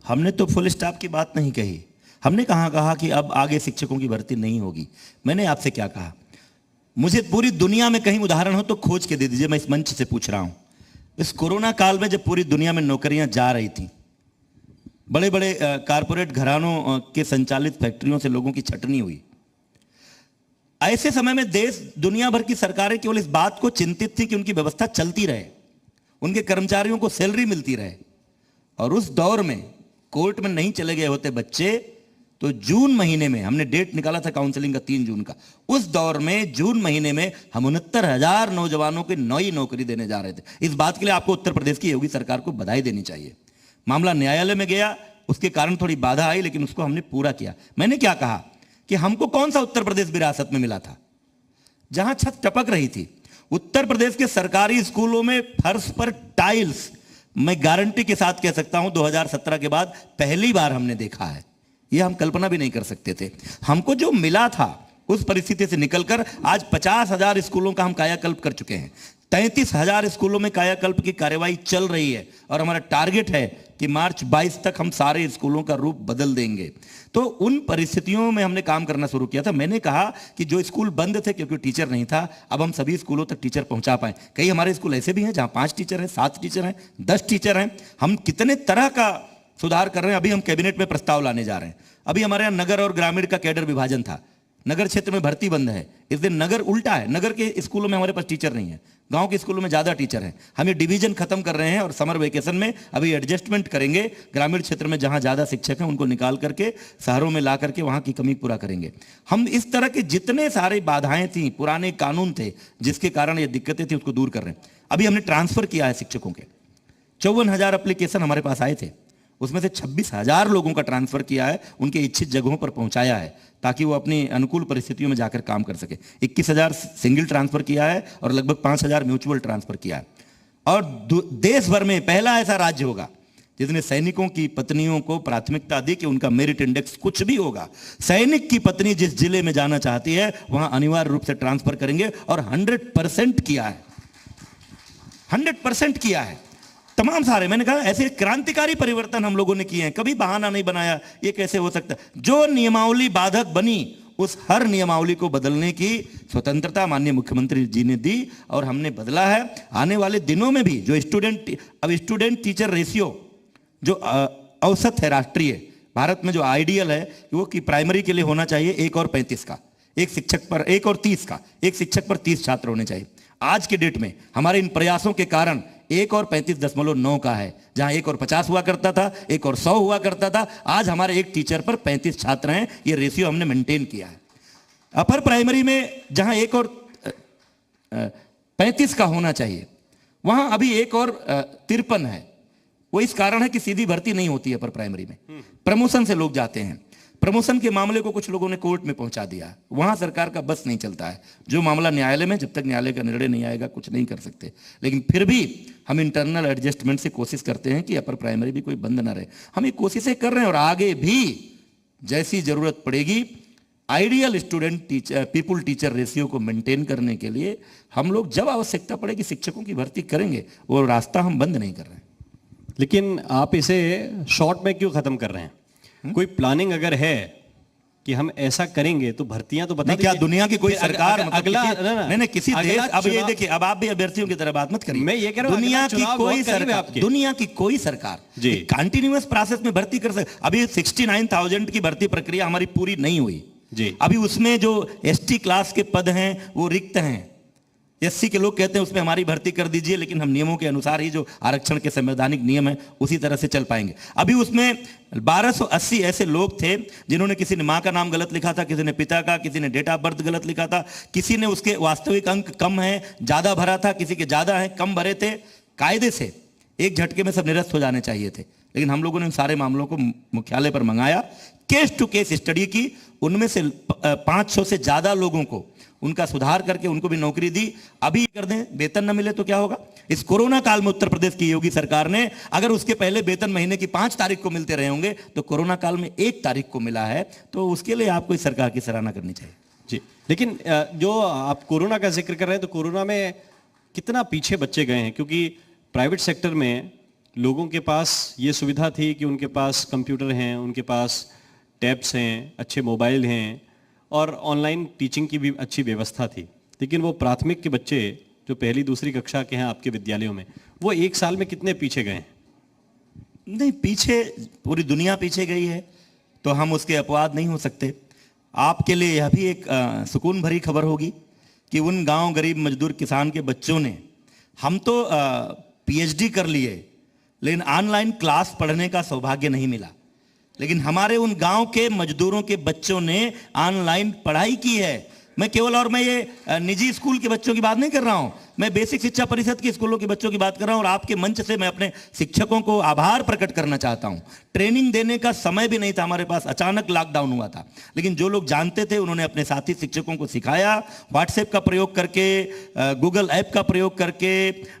हमने तो फुल स्टॉप की बात नहीं कही। हमने कहा कि अब आगे शिक्षकों की भर्ती नहीं होगी। मैंने आपसे क्या कहा? मुझे पूरी दुनिया में कहीं उदाहरण हो तो खोज के दे दीजिए। मैं इस मंच से पूछ रहा हूं, इस कोरोना काल में जब पूरी दुनिया में नौकरियां जा रही थी, बड़े बड़े कारपोरेट घरानों के संचालित फैक्ट्रियों से लोगों की छटनी हुई। ऐसे समय में देश दुनिया भर की सरकारें केवल इस बात को चिंतित थी कि उनकी व्यवस्था चलती रहे, उनके कर्मचारियों को सैलरी मिलती रहे। और उस दौर में कोर्ट में नहीं चले गए होते बच्चे तो जून महीने में, हमने डेट निकाला था काउंसलिंग का 3 जून का, उस दौर में जून महीने में हम 69,000 नौजवानों को नई नौकरी देने जा रहे थे। इस बात के लिए आपको उत्तर प्रदेश की योगी सरकार को बधाई देनी चाहिए। मामला न्यायालय में गया, उसके कारण थोड़ी बाधा आई, लेकिन उसको हमने पूरा किया। मैंने क्या कहा कि हमको कौन सा उत्तर प्रदेश विरासत में मिला था जहां छत टपक रही थी। उत्तर प्रदेश के सरकारी स्कूलों में फर्श पर टाइल्स, मैं गारंटी के साथ कह सकता हूं 2017 के बाद पहली बार हमने देखा है। यह हम कल्पना भी नहीं कर सकते थे। हमको जो मिला था उस परिस्थिति से निकलकर आज 50,000 स्कूलों का हम कायाकल्प कर चुके हैं। 33,000 स्कूलों में कायाकल्प की कार्यवाही चल रही है और हमारा टारगेट है कि मार्च 22 तक हम सारे स्कूलों का रूप बदल देंगे। तो उन परिस्थितियों में हमने काम करना शुरू किया था। मैंने कहा कि जो स्कूल बंद थे क्योंकि टीचर नहीं था, अब हम सभी स्कूलों तक टीचर पहुंचा पाए। कई हमारे स्कूल ऐसे भी हैं जहां 5 टीचर हैं, 7 टीचर हैं, 10 टीचर हैं। हम कितने तरह का सुधार कर रहे हैं। अभी हम कैबिनेट में प्रस्ताव लाने जा रहे हैं। अभी हमारे यहाँ नगर और ग्रामीण का कैडर विभाजन था, नगर क्षेत्र में भर्ती बंद है। इस दिन नगर उल्टा है, नगर के स्कूलों में हमारे पास टीचर नहीं है, गांव के स्कूलों में ज्यादा टीचर हैं। हम ये डिवीजन खत्म कर रहे हैं और समर वेकेशन में अभी एडजस्टमेंट करेंगे। ग्रामीण क्षेत्र में जहां ज्यादा शिक्षक हैं उनको निकाल करके शहरों में ला करके वहां की कमी पूरा करेंगे। हम इस तरह के जितने सारे बाधाएं थी, पुराने कानून थे जिसके कारण ये दिक्कतें थी, उसको दूर कर रहे हैं। अभी हमने ट्रांसफर किया है शिक्षकों के 54,000 एप्लीकेशन हमारे पास आए थे, उसमें से 26,000 लोगों का ट्रांसफर किया है, उनके इच्छित जगहों पर पहुंचाया है ताकि वो अपनी अनुकूल परिस्थितियों में जाकर काम कर सके। 21,000 सिंगल ट्रांसफर किया है और लगभग 5,000 म्यूचुअल ट्रांसफर किया है। और देश भर में पहला ऐसा राज्य होगा जिसने सैनिकों की पत्नियों को प्राथमिकता दी कि उनका मेरिट इंडेक्स कुछ भी होगा, सैनिक की पत्नी जिस जिले में जाना चाहती है वहां अनिवार्य रूप से ट्रांसफर करेंगे। और 100% किया है, 100% किया है। तमाम सारे, मैंने कहा ऐसे क्रांतिकारी परिवर्तन हम लोगों ने किए हैं, कभी बहाना नहीं बनाया ये कैसे हो सकता है। जो नियमावली बाधक बनी उस हर नियमावली को बदलने की स्वतंत्रता माननीय मुख्यमंत्री जी ने दी और हमने बदला है। आने वाले दिनों में भी जो स्टूडेंट टीचर रेशियो जो औसत है राष्ट्रीय भारत में, जो आइडियल है वो कि प्राइमरी के लिए होना चाहिए 1 और 35 का, एक शिक्षक पर 1 और 30 का, एक शिक्षक पर 30 छात्र होने चाहिए। आज के डेट में हमारे इन प्रयासों के कारण 1 और 35.9 का है, जहां 1 और 50 हुआ करता था, 1 और 100 हुआ करता था। आज हमारे एक टीचर पर 35 छात्र हैं। ये रेशियो हमने मेंटेन किया है। अपर प्राइमरी में जहां 1 और 35 का होना चाहिए वहां अभी 1 और 53 है। वो इस कारण है कि सीधी भर्ती नहीं होती है अपर प्राइमरी में, प्रमोशन से लोग जाते हैं। प्रमोशन के मामले को कुछ लोगों ने कोर्ट में पहुंचा दिया, वहां सरकार का बस नहीं चलता है। जो मामला न्यायालय में, जब तक न्यायालय का निर्णय नहीं आएगा कुछ नहीं कर सकते। लेकिन फिर भी हम इंटरनल एडजस्टमेंट से कोशिश करते हैं कि अपर प्राइमरी भी कोई बंद ना रहे। हम ये कोशिशें कर रहे हैं और आगे भी जैसी जरूरत पड़ेगी ideal student teacher people teacher ratio को मेंटेन करने के लिए हम लोग जब आवश्यकता पड़ेगी शिक्षकों की भर्ती करेंगे। वो रास्ता हम बंद नहीं कर रहे हैं। लेकिन आप इसे शॉर्ट में क्यों खत्म कर रहे हैं? कोई प्लानिंग अगर है कि हम ऐसा करेंगे तो भर्तियां तो बता नहीं, क्या दीजिए। दुनिया की कोई फिर सरकार अगला नहीं किसी देश, अब ये देखिए, अब आप भी अभ्यर्थियों की तरह बात मत करिए। मैं ये कह रहा हूं, दुनिया अगला की चुनाव कोई बहुत करीब है सरकार, आपके। दुनिया की कोई सरकार जी कंटिन्यूअस प्रोसेस में भर्ती कर सकती। अभी 69,000 की भर्ती प्रक्रिया हमारी पूरी नहीं हुई जी। अभी उसमें जो एसटी क्लास के पद हैं वो रिक्त हैं। एससी के लोग कहते हैं उसमें हमारी भर्ती कर दीजिए, लेकिन हम नियमों के अनुसार ही, जो आरक्षण के संवैधानिक नियम है उसी तरह से चल पाएंगे। अभी उसमें 1280 ऐसे लोग थे जिन्होंने, किसी ने मां का नाम गलत लिखा था, किसी ने पिता का, किसी ने डेट ऑफ बर्थ गलत लिखा था, किसी ने उसके वास्तविक अंक कम है ज्यादा भरा था, किसी के ज्यादा है कम भरे थे। कायदे से एक झटके में सब निरस्त हो जाने चाहिए थे, लेकिन हम लोगों ने उन सारे मामलों को मुख्यालय पर मंगाया, केस टू केस स्टडी की। उनमें से 500 से ज्यादा लोगों को उनका सुधार करके उनको भी नौकरी दी। अभी कर दें, वेतन न मिले तो क्या होगा? इस कोरोना काल में उत्तर प्रदेश की योगी सरकार ने, अगर उसके पहले वेतन महीने की 5 तारीख को मिलते रहे होंगे तो कोरोना काल में 1 तारीख को मिला है, तो उसके लिए आपको इस सरकार की सराहना करनी चाहिए जी। लेकिन जो आप कोरोना का जिक्र कर रहे हैं, तो कोरोना में कितना पीछे बच्चे गए हैं, क्योंकि प्राइवेट सेक्टर में लोगों के पास ये सुविधा थी कि उनके पास कंप्यूटर हैं, उनके पास टैब्स हैं, अच्छे मोबाइल हैं और ऑनलाइन टीचिंग की भी अच्छी व्यवस्था थी। लेकिन वो प्राथमिक के बच्चे जो पहली दूसरी कक्षा के हैं आपके विद्यालयों में, वो 1 साल में कितने पीछे गए हैं? नहीं, पीछे पूरी दुनिया पीछे गई है तो हम उसके अपवाद नहीं हो सकते। आपके लिए यह भी एक सुकून भरी खबर होगी कि उन गांव गरीब मजदूर किसान के बच्चों ने, हम तो पीएचडी कर लिए लेकिन ऑनलाइन क्लास पढ़ने का सौभाग्य नहीं मिला, लेकिन हमारे उन गांव के मजदूरों के बच्चों ने ऑनलाइन पढ़ाई की है। मैं केवल और मैं ये निजी स्कूल के बच्चों की बात नहीं कर रहा हूं, मैं बेसिक शिक्षा परिषद के स्कूलों के बच्चों की बात कर रहा हूं। और आपके मंच से मैं अपने शिक्षकों को आभार प्रकट करना चाहता हूं। ट्रेनिंग देने का समय भी नहीं था हमारे पास, अचानक लॉकडाउन हुआ था, लेकिन जो लोग जानते थे उन्होंने अपने साथी शिक्षकों को सिखाया। व्हाट्सएप का प्रयोग करके, गूगल ऐप का प्रयोग करके,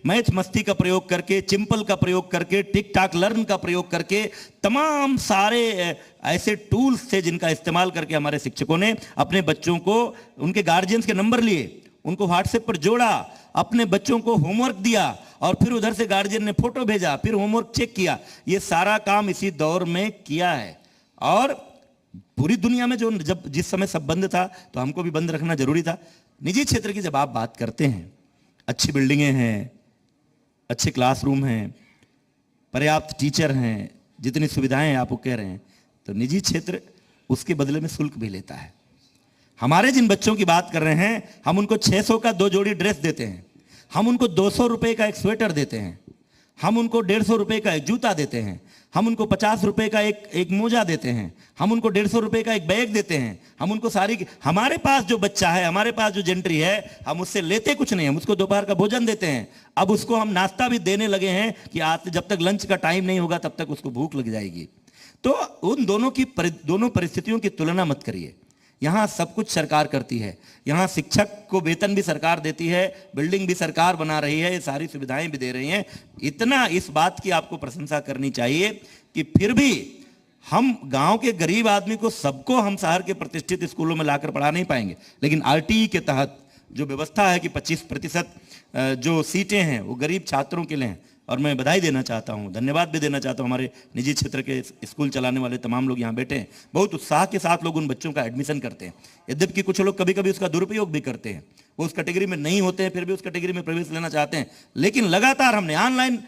मैथ मस्ती का प्रयोग करके, चिंपल का प्रयोग करके, टिक टाक लर्न का प्रयोग करके, तमाम सारे ऐसे टूल्स थे जिनका इस्तेमाल करके हमारे शिक्षकों ने अपने बच्चों को, उनके गार्जियंस के नंबर लिए, उनको व्हाट्सएप पर जोड़ा, अपने बच्चों को होमवर्क दिया और फिर उधर से गार्जियन ने फोटो भेजा, फिर होमवर्क चेक किया। ये सारा काम इसी दौर में किया है। और पूरी दुनिया में जिस समय सब बंद था तो हमको भी बंद रखना जरूरी था। निजी क्षेत्र की जब आप बात करते हैं, अच्छी बिल्डिंगें हैं, अच्छे क्लासरूम हैं, पर्याप्त टीचर हैं, जितनी सुविधाएं आप वो कह रहे हैं, तो निजी क्षेत्र उसके बदले में शुल्क भी लेता है। हमारे जिन बच्चों की बात कर रहे हैं, हम उनको 600 का 2 जोड़ी ड्रेस देते हैं, हम उनको 200 रुपए का एक स्वेटर देते हैं, हम उनको 150 रुपए का एक जूता देते हैं, हम उनको 50 रुपए का एक मोजा देते हैं, हम उनको 150 रुपए का एक बैग देते हैं, हम उनको हमारे पास जो बच्चा है, हमारे पास जो जेंट्री है, हम उससे लेते कुछ नहीं, हम उसको दोपहर का भोजन देते हैं। अब उसको हम नाश्ता भी देने लगे हैं कि आज जब तक लंच का टाइम नहीं होगा तब तक उसको भूख लग जाएगी। तो उन दोनों परिस्थितियों की तुलना मत करिए। यहाँ सब कुछ सरकार करती है, यहाँ शिक्षक को वेतन भी सरकार देती है, बिल्डिंग भी सरकार बना रही है, ये सारी सुविधाएं भी दे रही हैं। इतना इस बात की आपको प्रशंसा करनी चाहिए कि फिर भी हम गांव के गरीब आदमी को, सबको हम शहर के प्रतिष्ठित स्कूलों में लाकर पढ़ा नहीं पाएंगे, लेकिन आरटीई के तहत जो व्यवस्था है कि 25% जो सीटें हैं वो गरीब छात्रों के लिए हैं। और मैं बधाई देना चाहता हूँ, धन्यवाद भी देना चाहता हूँ हमारे निजी क्षेत्र के स्कूल चलाने वाले तमाम लोग यहाँ बैठे हैं। बहुत उत्साह के साथ लोग उन बच्चों का एडमिशन करते हैं, यद्यपि कुछ लोग कभी कभी उसका दुरुपयोग भी करते हैं, वो उस कैटेगरी में नहीं होते हैं फिर भी उस कैटेगरी में प्रवेश लेना चाहते हैं। लेकिन लगातार हमने ऑनलाइन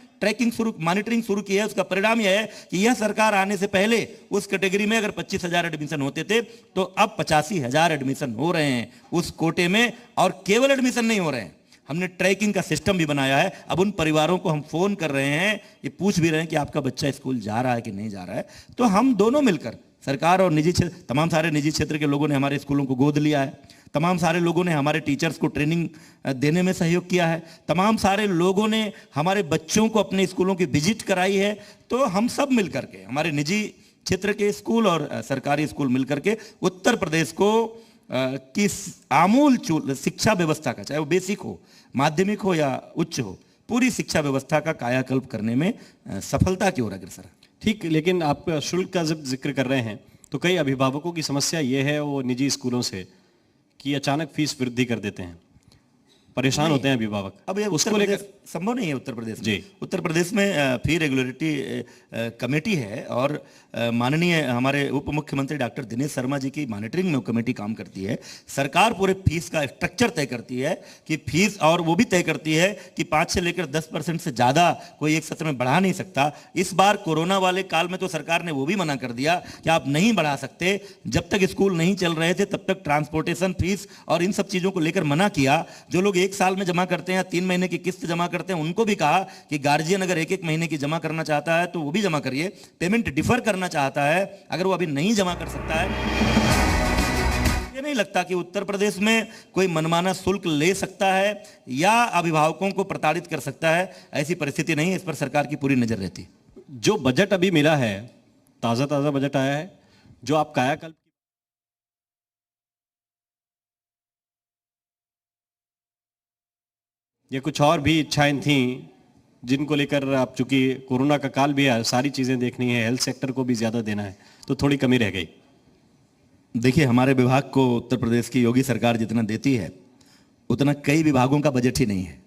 मॉनिटरिंग शुरू की है। उसका परिणाम यह है कि यह सरकार आने से पहले उस कैटेगरी में अगर 25,000 एडमिशन होते थे तो अब 85,000 एडमिशन हो रहे हैं उस कोटे में। और केवल एडमिशन नहीं हो रहे हैं, हमने ट्रैकिंग का सिस्टम भी बनाया है। अब उन परिवारों को हम फोन कर रहे हैं, ये पूछ भी रहे हैं कि आपका बच्चा स्कूल जा रहा है कि नहीं जा रहा है। तो हम दोनों मिलकर, सरकार और निजी क्षेत्र, तमाम सारे निजी क्षेत्र के लोगों ने हमारे स्कूलों को गोद लिया है, तमाम सारे लोगों ने हमारे टीचर्स को ट्रेनिंग देने में सहयोग किया है, तमाम सारे लोगों ने हमारे बच्चों को अपने स्कूलों की विजिट कराई है। तो हम सब मिलकर के, हमारे निजी क्षेत्र के स्कूल और सरकारी स्कूल मिलकर के उत्तर प्रदेश को की आमूल शिक्षा व्यवस्था का, चाहे वो बेसिक हो, माध्यमिक हो या उच्च हो, पूरी शिक्षा व्यवस्था का कायाकल्प करने में सफलता की ओर अग्रसर है। ठीक, लेकिन आप शुल्क का जब जिक्र कर रहे हैं तो कई अभिभावकों की समस्या ये है वो निजी स्कूलों से कि अचानक फीस वृद्धि कर देते हैं, परेशान होते हैं अभिभावक। अब ये उसको लेकर संभव नहीं है उत्तर प्रदेश में। उत्तर प्रदेश में फी रेगुलेटरी कमेटी है और माननीय हमारे उप मुख्यमंत्री डॉक्टर दिनेश शर्मा जी की मॉनिटरिंग में वो कमेटी काम करती है। सरकार पूरे फीस का स्ट्रक्चर तय करती है कि फीस, और वो भी तय करती है कि 5 से लेकर 10% से ज़्यादा कोई एक सत्र में बढ़ा नहीं सकता। इस बार कोरोना वाले काल में तो सरकार ने वो भी मना कर दिया कि आप नहीं बढ़ा सकते। जब तक स्कूल नहीं चल रहे थे तब तक ट्रांसपोर्टेशन फीस और इन सब चीज़ों को लेकर मना किया। जो लोग 1 साल में जमा करते हैं या 3 महीने की किस्त जमा करते हैं, उनको भी कहा कि गार्जियन अगर 1-1 महीने की जमा करना चाहता है तो वो भी जमा करिए। पेमेंट डिफर करना चाहता है, अगर वो अभी नहीं जमा कर सकता है, ये नहीं लगता कि उत्तर प्रदेश में कोई मनमाना शुल्क ले सकता है या अभिभावकों को प्रताड़ित कर सकता है। ऐसी परिस्थिति नहीं है, इस पर सरकार की पूरी नजर रहती है। जो बजट अभी मिला है, ताजा बजट आया है, जो आप कायाकल्प, ये कुछ और भी इच्छाएं थी जिनको लेकर आप, चूंकि कोरोना का काल भी है, सारी चीजें देखनी है, हेल्थ सेक्टर को भी ज्यादा देना है, तो थोड़ी कमी रह गई। देखिए, हमारे विभाग को उत्तर प्रदेश की योगी सरकार जितना देती है उतना कई विभागों का बजट ही नहीं है।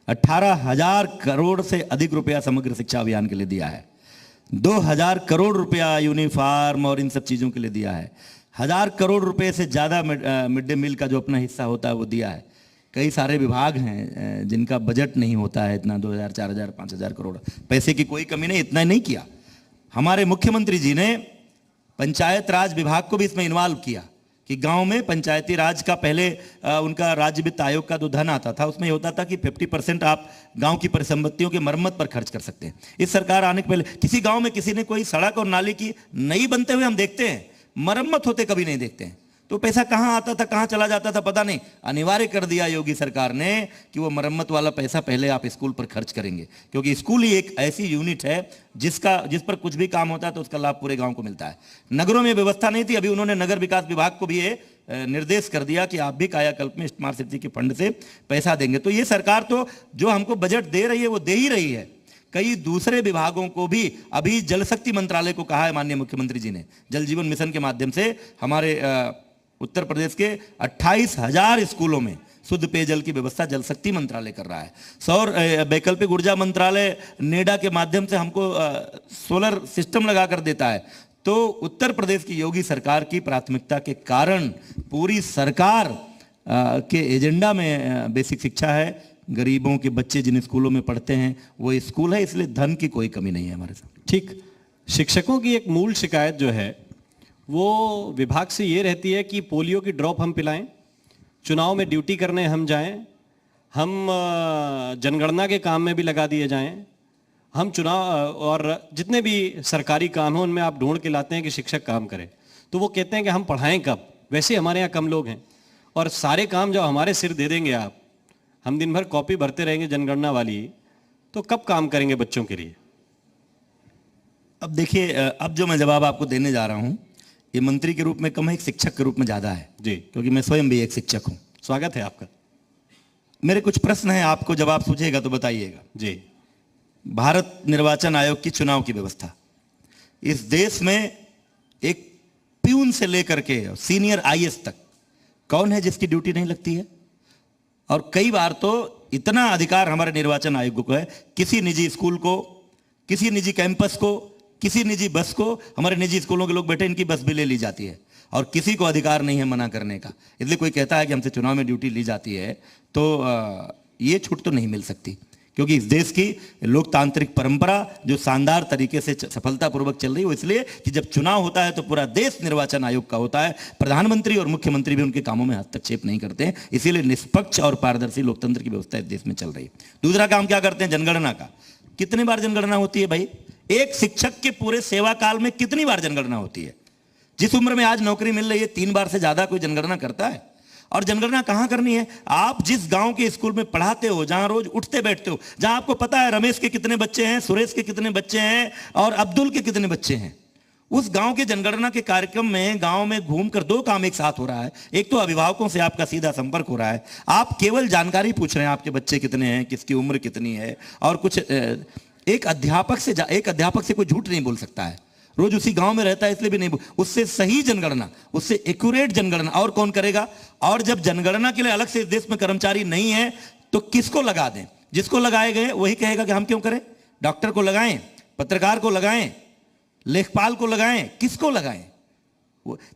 18,000 करोड़ से अधिक रुपया समग्र शिक्षा अभियान के लिए दिया है। 2,000 करोड़ रुपया यूनिफॉर्म और इन सब चीज़ों के लिए दिया है। 1,000 करोड़ रुपए से ज़्यादा मिड डे मील का जो अपना हिस्सा होता है वो दिया है। कई सारे विभाग हैं जिनका बजट नहीं होता है इतना 2000, 4000, 5000 करोड़। पैसे की कोई कमी नहीं, इतना नहीं किया। हमारे मुख्यमंत्री जी ने पंचायत राज विभाग को भी इसमें इन्वॉल्व किया कि गांव में पंचायती राज का पहले उनका राज्य वित्त आयोग का जो धन आता था उसमें ये होता था कि 50% आप गांव की परिसंपत्तियों की मरम्मत पर खर्च कर सकते हैं। इस सरकार आने के पहले किसी गांव में किसी ने कोई सड़क और नाली की नई बनते हुए हम देखते हैं, मरम्मत होते कभी नहीं देखते हैं। तो पैसा कहां आता था, कहां चला जाता था पता नहीं। अनिवार्य कर दिया योगी सरकार ने कि वो मरम्मत वाला पैसा पहले आप स्कूल पर खर्च करेंगे, क्योंकि स्कूल ही एक ऐसी यूनिट है जिस पर कुछ भी काम होता है तो उसका लाभ पूरे गांव को मिलता है। नगरों में व्यवस्था नहीं थी, अभी उन्होंने नगर विकास विभाग को भी ये निर्देश कर दिया कि आप भी कायाकल्प में स्मार्ट सिटी के फंड से पैसा देंगे। तो ये सरकार तो जो हमको बजट दे रही है वो दे ही रही है। कई दूसरे विभागों को भी अभी जल शक्ति मंत्रालय को कहा है माननीय मुख्यमंत्री जी ने, जल जीवन मिशन के माध्यम से हमारे उत्तर प्रदेश के 28,000 स्कूलों में शुद्ध पेयजल की व्यवस्था जल शक्ति मंत्रालय कर रहा है। सौर वैकल्पिक ऊर्जा मंत्रालय नेडा के माध्यम से हमको सोलर सिस्टम लगा कर देता है। तो उत्तर प्रदेश की योगी सरकार की प्राथमिकता के कारण पूरी सरकार के एजेंडा में बेसिक शिक्षा है। गरीबों के बच्चे जिन स्कूलों में पढ़ते हैं वो स्कूल है, इसलिए धन की कोई कमी नहीं है हमारे साथ। ठीक, शिक्षकों की एक मूल शिकायत जो है वो विभाग से ये रहती है कि पोलियो की ड्रॉप हम पिलाएं, चुनाव में ड्यूटी करने हम जाएं, हम जनगणना के काम में भी लगा दिए जाएं, हम चुनाव और जितने भी सरकारी काम हैं उनमें आप ढूंढ के लाते हैं कि शिक्षक काम करें। तो वो कहते हैं कि हम पढ़ाएं कब, वैसे हमारे यहाँ कम लोग हैं और सारे काम जो हमारे सिर दे देंगे आप, हम दिन भर कॉपी भरते रहेंगे जनगणना वाली, तो कब काम करेंगे बच्चों के लिए। अब देखिए, अब जो मैं जवाब आपको देने जा रहा हूं ये मंत्री के रूप में कम है, एक शिक्षक के रूप में ज्यादा है जी, क्योंकि मैं स्वयं भी एक शिक्षक हूं। स्वागत है आपका। मेरे कुछ प्रश्न हैं, आपको जवाब सूझेगा तो बताइएगा। जी, भारत निर्वाचन आयोग की चुनाव की व्यवस्था, इस देश में एक प्यून से लेकर के सीनियर आईएएस तक कौन है जिसकी ड्यूटी नहीं लगती है? और कई बार तो इतना अधिकार हमारे निर्वाचन आयोग को है, किसी निजी स्कूल को, किसी निजी कैंपस को, किसी निजी बस को, हमारे निजी स्कूलों के लोग बैठे इनकी बस भी ले ली जाती है और किसी को अधिकार नहीं है मना करने का। इसलिए कोई कहता है कि हमसे चुनाव में ड्यूटी ली जाती है तो ये छूट तो नहीं मिल सकती, क्योंकि इस देश की लोकतांत्रिक परंपरा जो शानदार तरीके से सफलतापूर्वक चल रही है वो इसलिए कि जब चुनाव होता है तो पूरा देश निर्वाचन आयोग का होता है। प्रधानमंत्री और मुख्यमंत्री भी उनके कामों में हस्तक्षेप नहीं करते हैं, इसीलिए निष्पक्ष और पारदर्शी लोकतंत्र की व्यवस्था इस देश में चल रही है। दूसरा काम क्या करते हैं, जनगणना का। कितनी बार जनगणना होती है भाई? एक शिक्षक के पूरे सेवा काल में कितनी बार जनगणना होती है? जिस उम्र में आज नौकरी मिल रही है 3 बार से ज्यादा कोई जनगणना करता है? और जनगणना कहां करनी है? आप जिस गांव के स्कूल में पढ़ाते हो, जहां रोज उठते बैठते हो, जहां आपको पता है रमेश के कितने बच्चे हैं, सुरेश के कितने बच्चे हैं और अब्दुल के कितने बच्चे हैं, उस गांव के जनगणना के कार्यक्रम में गांव में घूमकर 2 काम एक साथ हो रहा है। एक तो अभिभावकों से आपका सीधा संपर्क हो रहा है, आप केवल जानकारी पूछ रहे हैं आपके बच्चे कितने हैं, किसकी उम्र कितनी है, और कुछ एक अध्यापक से कोई झूठ नहीं बोल सकता है, रोज उसी गांव में रहता है इसलिए भी नहीं बोल। उससे सही जनगणना, उससे एक्यूरेट जनगणना और कौन करेगा? और जब जनगणना के लिए अलग से इस देश में कर्मचारी नहीं है तो किसको लगा दें? जिसको लगाए गए वही कहेगा कि हम क्यों करें। डॉक्टर को लगाएं, पत्रकार को लगाएं, लेखपाल को लगाएं, किसको लगाएं?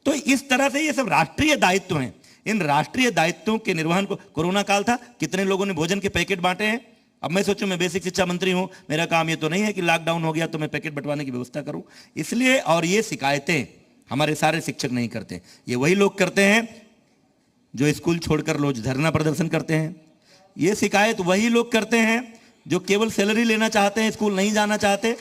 तो इस तरह से ये सब राष्ट्रीय दायित्व हैं। इन राष्ट्रीय दायित्वों के निर्वहन को, कोरोना काल था, कितने लोगों ने भोजन के पैकेट बांटे हैं। अब मैं सोचूं मैं बेसिक शिक्षा मंत्री हूं, मेरा काम ये तो नहीं है कि लॉकडाउन हो गया तो मैं पैकेट बंटवाने की व्यवस्था करूं। इसलिए, और ये शिकायतें हमारे सारे शिक्षक नहीं करते, ये वही लोग करते हैं जो स्कूल छोड़कर रोज धरना प्रदर्शन करते हैं। ये शिकायत वही लोग करते हैं जो केवल सैलरी लेना चाहते हैं, स्कूल नहीं जाना चाहते।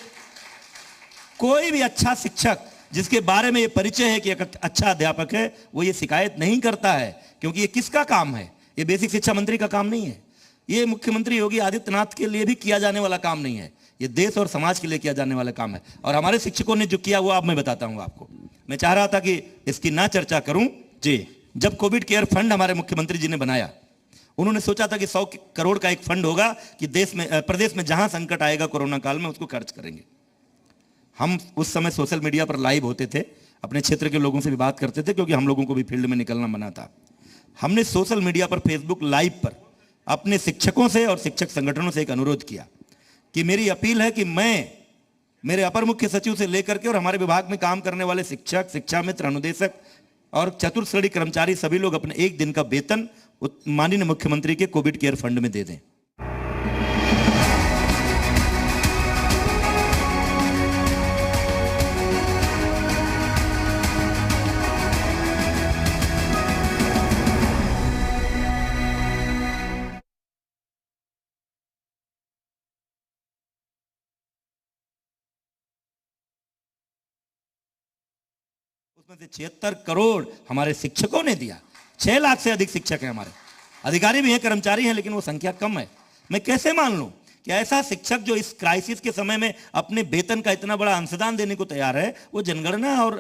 कोई भी अच्छा शिक्षक जिसके बारे में ये परिचय है कि एक अच्छा अध्यापक है, वो ये शिकायत नहीं करता है, क्योंकि ये किसका काम है? ये बेसिक शिक्षा मंत्री का काम नहीं है, ये मुख्यमंत्री योगी आदित्यनाथ के लिए भी किया जाने वाला काम नहीं है, ये देश और समाज के लिए किया जाने वाला काम है। और हमारे शिक्षकों ने जो किया वो अब मैं बताता हूं आपको। मैं चाह रहा था कि इसकी ना चर्चा करूं जी। जब कोविड केयर फंड हमारे मुख्यमंत्री जी ने बनाया, उन्होंने सोचा था कि 100 करोड़ का एक फंड होगा कि प्रदेश में जहां संकट आएगा कोरोना काल में उसको खर्च करेंगे। हम उस समय सोशल मीडिया पर लाइव होते थे, अपने क्षेत्र के लोगों से भी बात करते थे, क्योंकि हम लोगों को भी फील्ड में निकलना मना था। हमने सोशल मीडिया पर, फेसबुक लाइव पर अपने शिक्षकों से और शिक्षक संगठनों से एक अनुरोध किया कि मेरी अपील है कि मैं, मेरे अपर मुख्य सचिव से लेकर के और हमारे विभाग में काम करने वाले शिक्षक, शिक्षा मित्र, अनुदेशक और चतुर्थ श्रेणी कर्मचारी, सभी लोग अपने 1 दिन का वेतन माननीय मुख्यमंत्री के कोविड केयर फंड में दे दें। उसमें से 76 करोड़ हमारे शिक्षकों ने दिया। 6 लाख से अधिक शिक्षक हैं हमारे, अधिकारी भी हैं, कर्मचारी हैं, लेकिन वो संख्या कम है। मैं कैसे मान लूं कि ऐसा शिक्षक जो इस क्राइसिस के समय में अपने वेतन का इतना बड़ा अंशदान देने को तैयार है, वो जनगणना और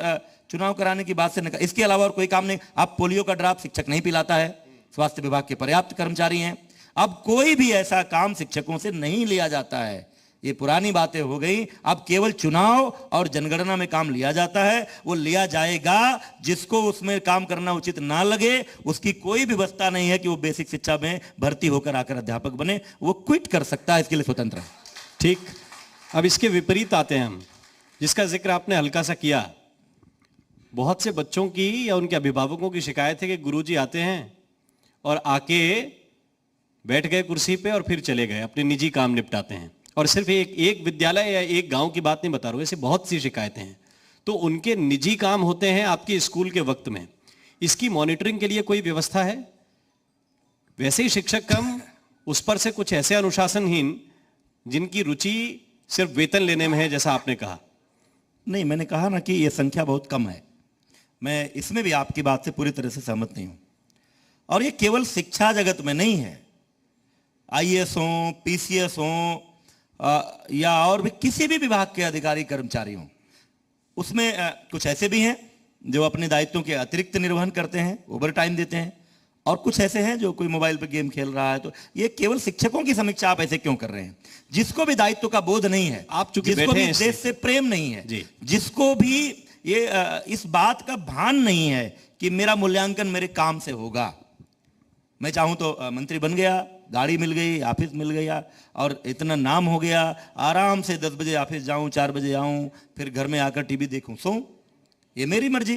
चुनाव कराने की बात से इसके अलावा और कोई काम नहीं। अब पोलियो का ड्रॉप शिक्षक नहीं पिलाता है, स्वास्थ्य विभाग के पर्याप्त कर्मचारी हैं। अब कोई भी ऐसा काम शिक्षकों से नहीं लिया जाता है। ये पुरानी बातें हो गई। अब केवल चुनाव और जनगणना में काम लिया जाता है। वो लिया जाएगा, जिसको उसमें काम करना उचित ना लगे उसकी कोई व्यवस्था नहीं है कि वो बेसिक शिक्षा में भर्ती होकर आकर अध्यापक बने। वो क्विट कर सकता है, इसके लिए स्वतंत्र है। ठीक, अब इसके विपरीत आते हैं हम, जिसका जिक्र आपने हल्का सा किया। बहुत से बच्चों की या उनके अभिभावकों की शिकायत है कि गुरुजी आते हैं और आके बैठ गए कुर्सी पे और फिर चले गए, अपने निजी काम निपटाते हैं। और सिर्फ एक विद्यालय या एक गांव की बात नहीं बता रहा हूं, ऐसे बहुत सी शिकायतें हैं। तो उनके निजी काम होते हैं आपके स्कूल के वक्त में। इसकी मॉनिटरिंग के लिए कोई व्यवस्था है? वैसे ही शिक्षक कम, उस पर से कुछ ऐसे अनुशासनहीन जिनकी रुचि सिर्फ वेतन लेने में है, जैसा आपने कहा। नहीं, मैंने कहा ना कि यह संख्या बहुत कम है। मैं इसमें भी आपकी बात से पूरी तरह से सहमत नहीं हूं। और ये केवल शिक्षा जगत में नहीं है, आईएएस हो, पीसीएस हो, या और भी किसी भी विभाग के अधिकारी कर्मचारी हों, उसमें कुछ ऐसे भी हैं जो अपने दायित्वों के अतिरिक्त निर्वहन करते हैं, ओवर टाइम देते हैं, और कुछ ऐसे हैं जो कोई मोबाइल पर गेम खेल रहा है। तो ये केवल शिक्षकों की समीक्षा आप ऐसे क्यों कर रहे हैं? जिसको भी दायित्व का बोध नहीं है, आप चूंकि जिसको भी देश से प्रेम नहीं है, जिसको भी ये इस बात का भान नहीं है कि मेरा मूल्यांकन मेरे काम से होगा। मैं चाहूं तो मंत्री बन गया, गाड़ी मिल गई, ऑफिस मिल गया और इतना नाम हो गया, आराम से 10 बजे ऑफिस जाऊं, 4 बजे आऊं, फिर घर में आकर टीवी देखूं, सोऊं, ये मेरी मर्जी।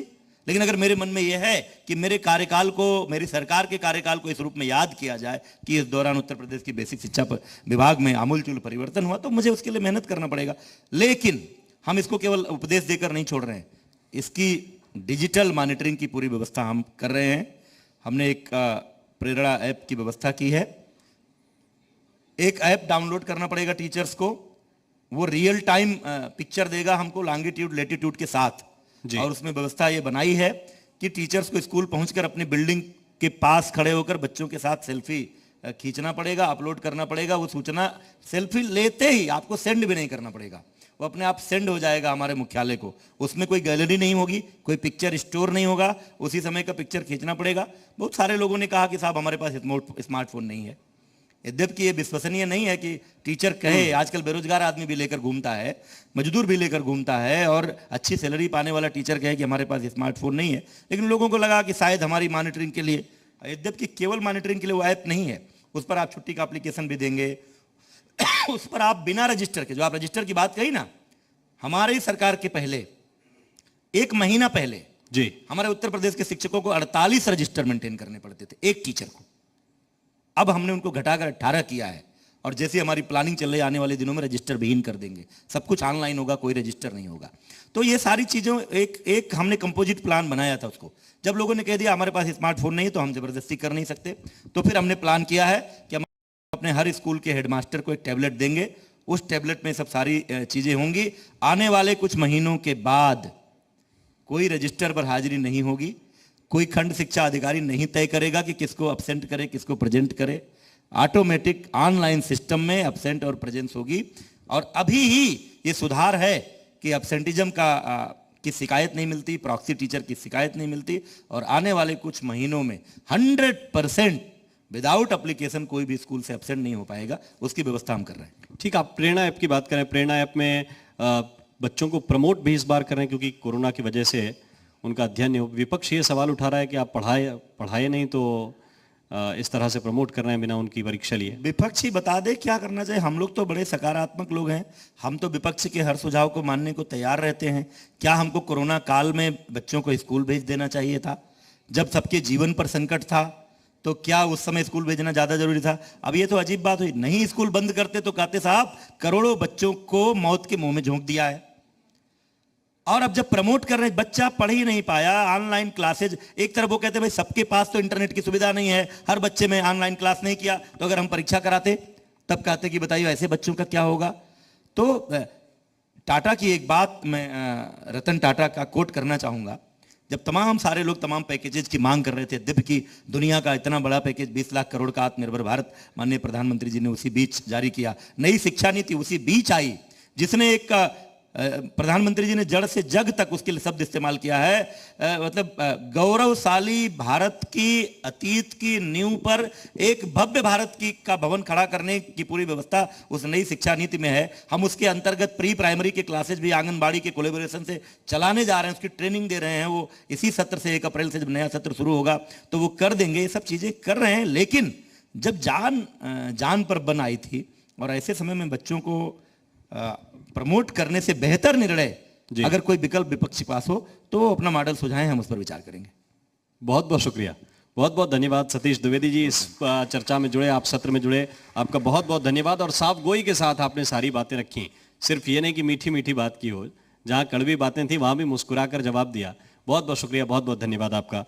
लेकिन अगर मेरे मन में यह है कि मेरे कार्यकाल को, मेरी सरकार के कार्यकाल को इस रूप में याद किया जाए कि इस दौरान उत्तर प्रदेश की बेसिक शिक्षा विभाग में आमूलचूल परिवर्तन हुआ, तो मुझे उसके लिए मेहनत करना पड़ेगा। लेकिन हम इसको केवल उपदेश देकर नहीं छोड़ रहे हैं, इसकी डिजिटल मॉनिटरिंग की पूरी व्यवस्था हम कर रहे हैं। हमने एक प्रेरणा ऐप की व्यवस्था की है। एक ऐप डाउनलोड करना पड़ेगा टीचर्स को, वो रियल टाइम पिक्चर देगा हमको लॉन्गिट्यूड लैटिट्यूड के साथ। और उसमें व्यवस्था ये बनाई है कि टीचर्स को स्कूल पहुंचकर अपनी बिल्डिंग के पास खड़े होकर बच्चों के साथ सेल्फी खींचना पड़ेगा, अपलोड करना पड़ेगा। वो सूचना सेल्फी लेते ही आपको सेंड भी नहीं करना पड़ेगा, वो अपने आप सेंड हो जाएगा हमारे मुख्यालय को। उसमें कोई गैलरी नहीं होगी, कोई पिक्चर स्टोर नहीं होगा, उसी समय का पिक्चर खींचना पड़ेगा। बहुत सारे लोगों ने कहा कि साहब हमारे पास स्मार्टफोन नहीं है। यद्यपि ये विश्वसनीय नहीं है कि टीचर कहे, आजकल बेरोजगार आदमी भी लेकर घूमता है, मजदूर भी लेकर घूमता है, और अच्छी सैलरी पाने वाला टीचर कहे कि हमारे पास स्मार्टफोन नहीं है। लेकिन लोगों को लगा कि शायद हमारी मॉनिटरिंग के लिए, यद्यपि केवल मॉनिटरिंग के लिए वो ऐप नहीं है, उस पर आप छुट्टी का एप्लीकेशन भी देंगे, उस पर आप बिना रजिस्टर के, जो आप रजिस्टर की बात कही ना, हमारी सरकार के पहले 1 महीना पहले जी हमारे उत्तर प्रदेश के शिक्षकों को 48 रजिस्टर मेंटेन करने पड़ते थे एक टीचर को। अब हमने उनको घटाकर 18 किया है, और जैसे हमारी प्लानिंग चल रही है आने वाले दिनों में रजिस्टर विहीन कर देंगे, सब कुछ ऑनलाइन होगा, कोई रजिस्टर नहीं होगा। तो ये सारी चीज़ों एक हमने कंपोजिट प्लान बनाया था उसको। जब लोगों ने कह दिया हमारे पास स्मार्टफोन नहीं है तो हम जबरदस्ती कर नहीं सकते, तो फिर हमने प्लान किया है कि हम अपने हर स्कूल के हेडमास्टर को एक टैबलेट देंगे, उस टैबलेट में सब सारी चीज़ें होंगी। आने वाले कुछ महीनों के बाद कोई रजिस्टर पर हाजिरी नहीं होगी, कोई खंड शिक्षा अधिकारी नहीं तय करेगा कि किसको अब्सेंट करे, किसको प्रेजेंट करे। ऑटोमेटिक ऑनलाइन सिस्टम में अब्सेंट और प्रेजेंस होगी। और अभी ही ये सुधार है कि अब्सेंटिज्म की शिकायत नहीं मिलती, प्रॉक्सी टीचर की शिकायत नहीं मिलती, और आने वाले कुछ महीनों में 100% विदाउट एप्लीकेशन कोई भी स्कूल से एब्सेंट नहीं हो पाएगा, उसकी व्यवस्था हम कर रहे हैं। ठीक, आप प्रेरणा ऐप की बात करें। प्रेरणा ऐप में बच्चों को प्रमोट भी इस बार कर रहे हैं, क्योंकि कोरोना की वजह से उनका अध्ययन नहीं हो। विपक्ष ये सवाल उठा रहा है कि आप पढ़ाए नहीं तो इस तरह से प्रमोट कर रहे हैं बिना उनकी परीक्षा लिए। विपक्ष ही बता दे क्या करना चाहिए। हम लोग तो बड़े सकारात्मक लोग हैं, हम तो विपक्ष के हर सुझाव को मानने को तैयार रहते हैं। क्या हमको कोरोना काल में बच्चों को स्कूल भेज देना चाहिए था, जब सबके जीवन पर संकट था, तो क्या उस समय स्कूल भेजना ज्यादा जरूरी था? अब ये तो अजीब बात हुई, नहीं स्कूल बंद करते तो कहते साहब करोड़ों बच्चों को मौत के मुंह में झोंक दिया है। और अब जब प्रमोट कर रहे हैं, बच्चा पढ़ ही नहीं पाया, ऑनलाइन क्लासेज, एक तरफ वो कहते भाई सबके पास तो इंटरनेट की सुविधा नहीं है, हर बच्चे में ऑनलाइन क्लास नहीं किया, तो अगर हम परीक्षा कराते तब कहते कि बताइए ऐसे बच्चों का क्या होगा। तो टाटा की एक बात मैं रतन टाटा का कोट करना चाहूंगा। जब तमाम सारे लोग तमाम पैकेजेस की मांग कर रहे थे, दिव्य की दुनिया का इतना बड़ा पैकेज 20 लाख करोड़ का आत्मनिर्भर भारत माननीय प्रधानमंत्री जी ने उसी बीच जारी किया। नई शिक्षा नीति उसी बीच आई जिसने एक प्रधानमंत्री जी ने जड़ से जग तक उसके लिए शब्द इस्तेमाल किया है, मतलब गौरवशाली भारत की अतीत की नींव पर एक भव्य भारत की का भवन खड़ा करने की पूरी व्यवस्था उस नई शिक्षा नीति में है। हम उसके अंतर्गत प्री प्राइमरी के क्लासेज भी आंगनबाड़ी के कोलैबोरेशन से चलाने जा रहे हैं, उसकी ट्रेनिंग दे रहे हैं। वो इसी सत्र से 1 अप्रैल से जब नया सत्र शुरू होगा तो वो कर देंगे, ये सब चीजें कर रहे हैं। लेकिन जब जान पर बन आई थी और ऐसे समय में बच्चों को प्रमोट करने से बेहतर निर्णय अगर कोई विकल्प विपक्ष के पास हो तो अपना मॉडल सुझाएं, हम उस पर विचार करेंगे। बहुत बहुत शुक्रिया, बहुत बहुत धन्यवाद सतीश द्विवेदी जी, इस चर्चा में जुड़े, आप सत्र में जुड़े, आपका बहुत बहुत धन्यवाद। और साफ गोई के साथ आपने सारी बातें रखी, सिर्फ ये नहीं कि मीठी मीठी बात की हो, जहां कड़वी बातें थी वहां भी मुस्कुरा कर जवाब दिया। बहुत बहुत शुक्रिया, बहुत बहुत धन्यवाद आपका।